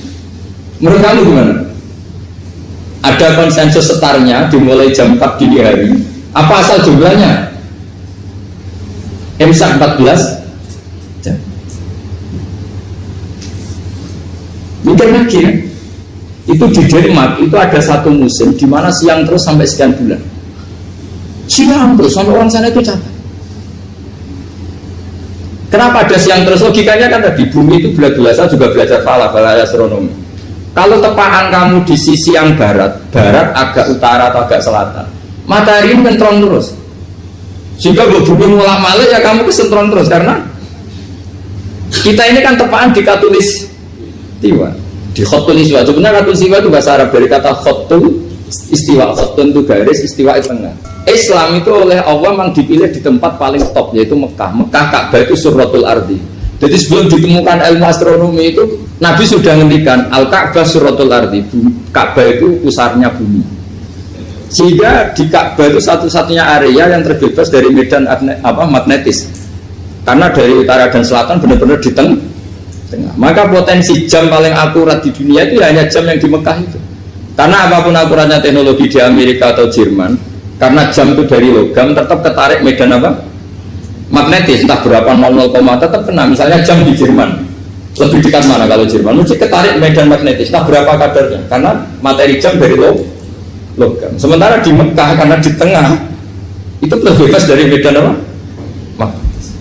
Menurut kamu gimana? Ada konsensus setarnya dimulai jam 4 dini hari. Apa asal jumlahnya? Imsak 14 jam. Mikir lagi ya. Itu di Denmark itu ada satu musim di mana siang terus sampai sekian bulan. Siang terus sampai orang sana itu capek. Kenapa ada siang terus? Logikanya kan tadi bumi itu biasa juga belajar falak, belajar astronomi. Kalau tepaan kamu di sisi yang barat agak utara atau agak selatan, matahari ini terang terus. Sehingga bumi ulama ya kamu kesentron terus karena kita ini kan tepaan di katulis istiwa, di khotul istiwa. Sebenarnya katulis istiwa itu bahasa Arab dari kata khotul istiwa, khotun itu garis, istiwa itu tengah. Islam itu oleh Allah memang dipilih di tempat paling top yaitu Mekah. Mekah Ka'bah itu suratul ardi. Jadi sebelum ditemukan ilmu astronomi itu Nabi sudah ngendikan Al-Ka'bah suratul ardi. Ka'bah itu pusarnya bumi. Sehingga di Ka'bah itu satu-satunya area yang terbebas dari medan magnetis. Karena dari utara dan selatan benar-benar di tengah. Maka potensi jam paling akurat di dunia itu hanya jam yang di Mekah itu. Karena apapun akuratnya teknologi di Amerika atau Jerman, karena jam itu dari logam tetap ketarik medan magnetis, entah berapa 00, tetap kena. Misalnya jam di Jerman lebih dekat mana kalau Jerman, mesti ketarik medan magnetis, entah berapa kadarnya, karena materi jam dari logam. Sementara di Mekah karena di tengah itu terbebas dari medan magnetis.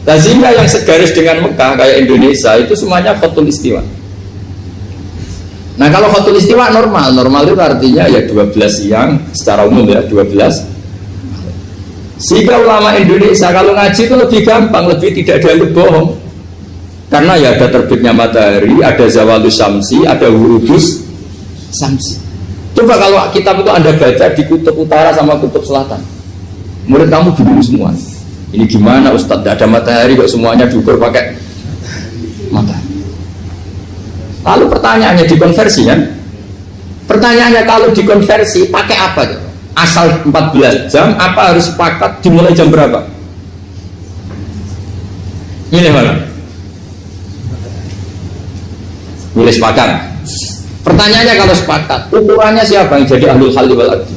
Nah, sehingga yang segaris dengan Mekah kayak Indonesia itu semuanya khotul istiwa. Nah kalau khotul istiwa normal itu artinya ya 12 siang secara umum ya 12. Sehingga ulama Indonesia kalau ngaji itu lebih gampang, lebih tidak dianggap bohong. Karena ya ada terbitnya matahari, ada zawalus syamsi, ada wurudus syamsi. Coba kalau kitab itu Anda baca di kutub utara sama kutub selatan, murid kamu bingung semua. Ini gimana Ustadz, tidak ada matahari kok semuanya diukur pakai matahari. Lalu pertanyaannya dikonversi kan? Pertanyaannya kalau dikonversi pakai apa? Asal 14 jam, apa harus sepakat dimulai jam berapa? Milih mana? Milih sepakat. Pertanyaannya kalau sepakat, ukurannya siapa yang jadi ahlul halli wal aqdi?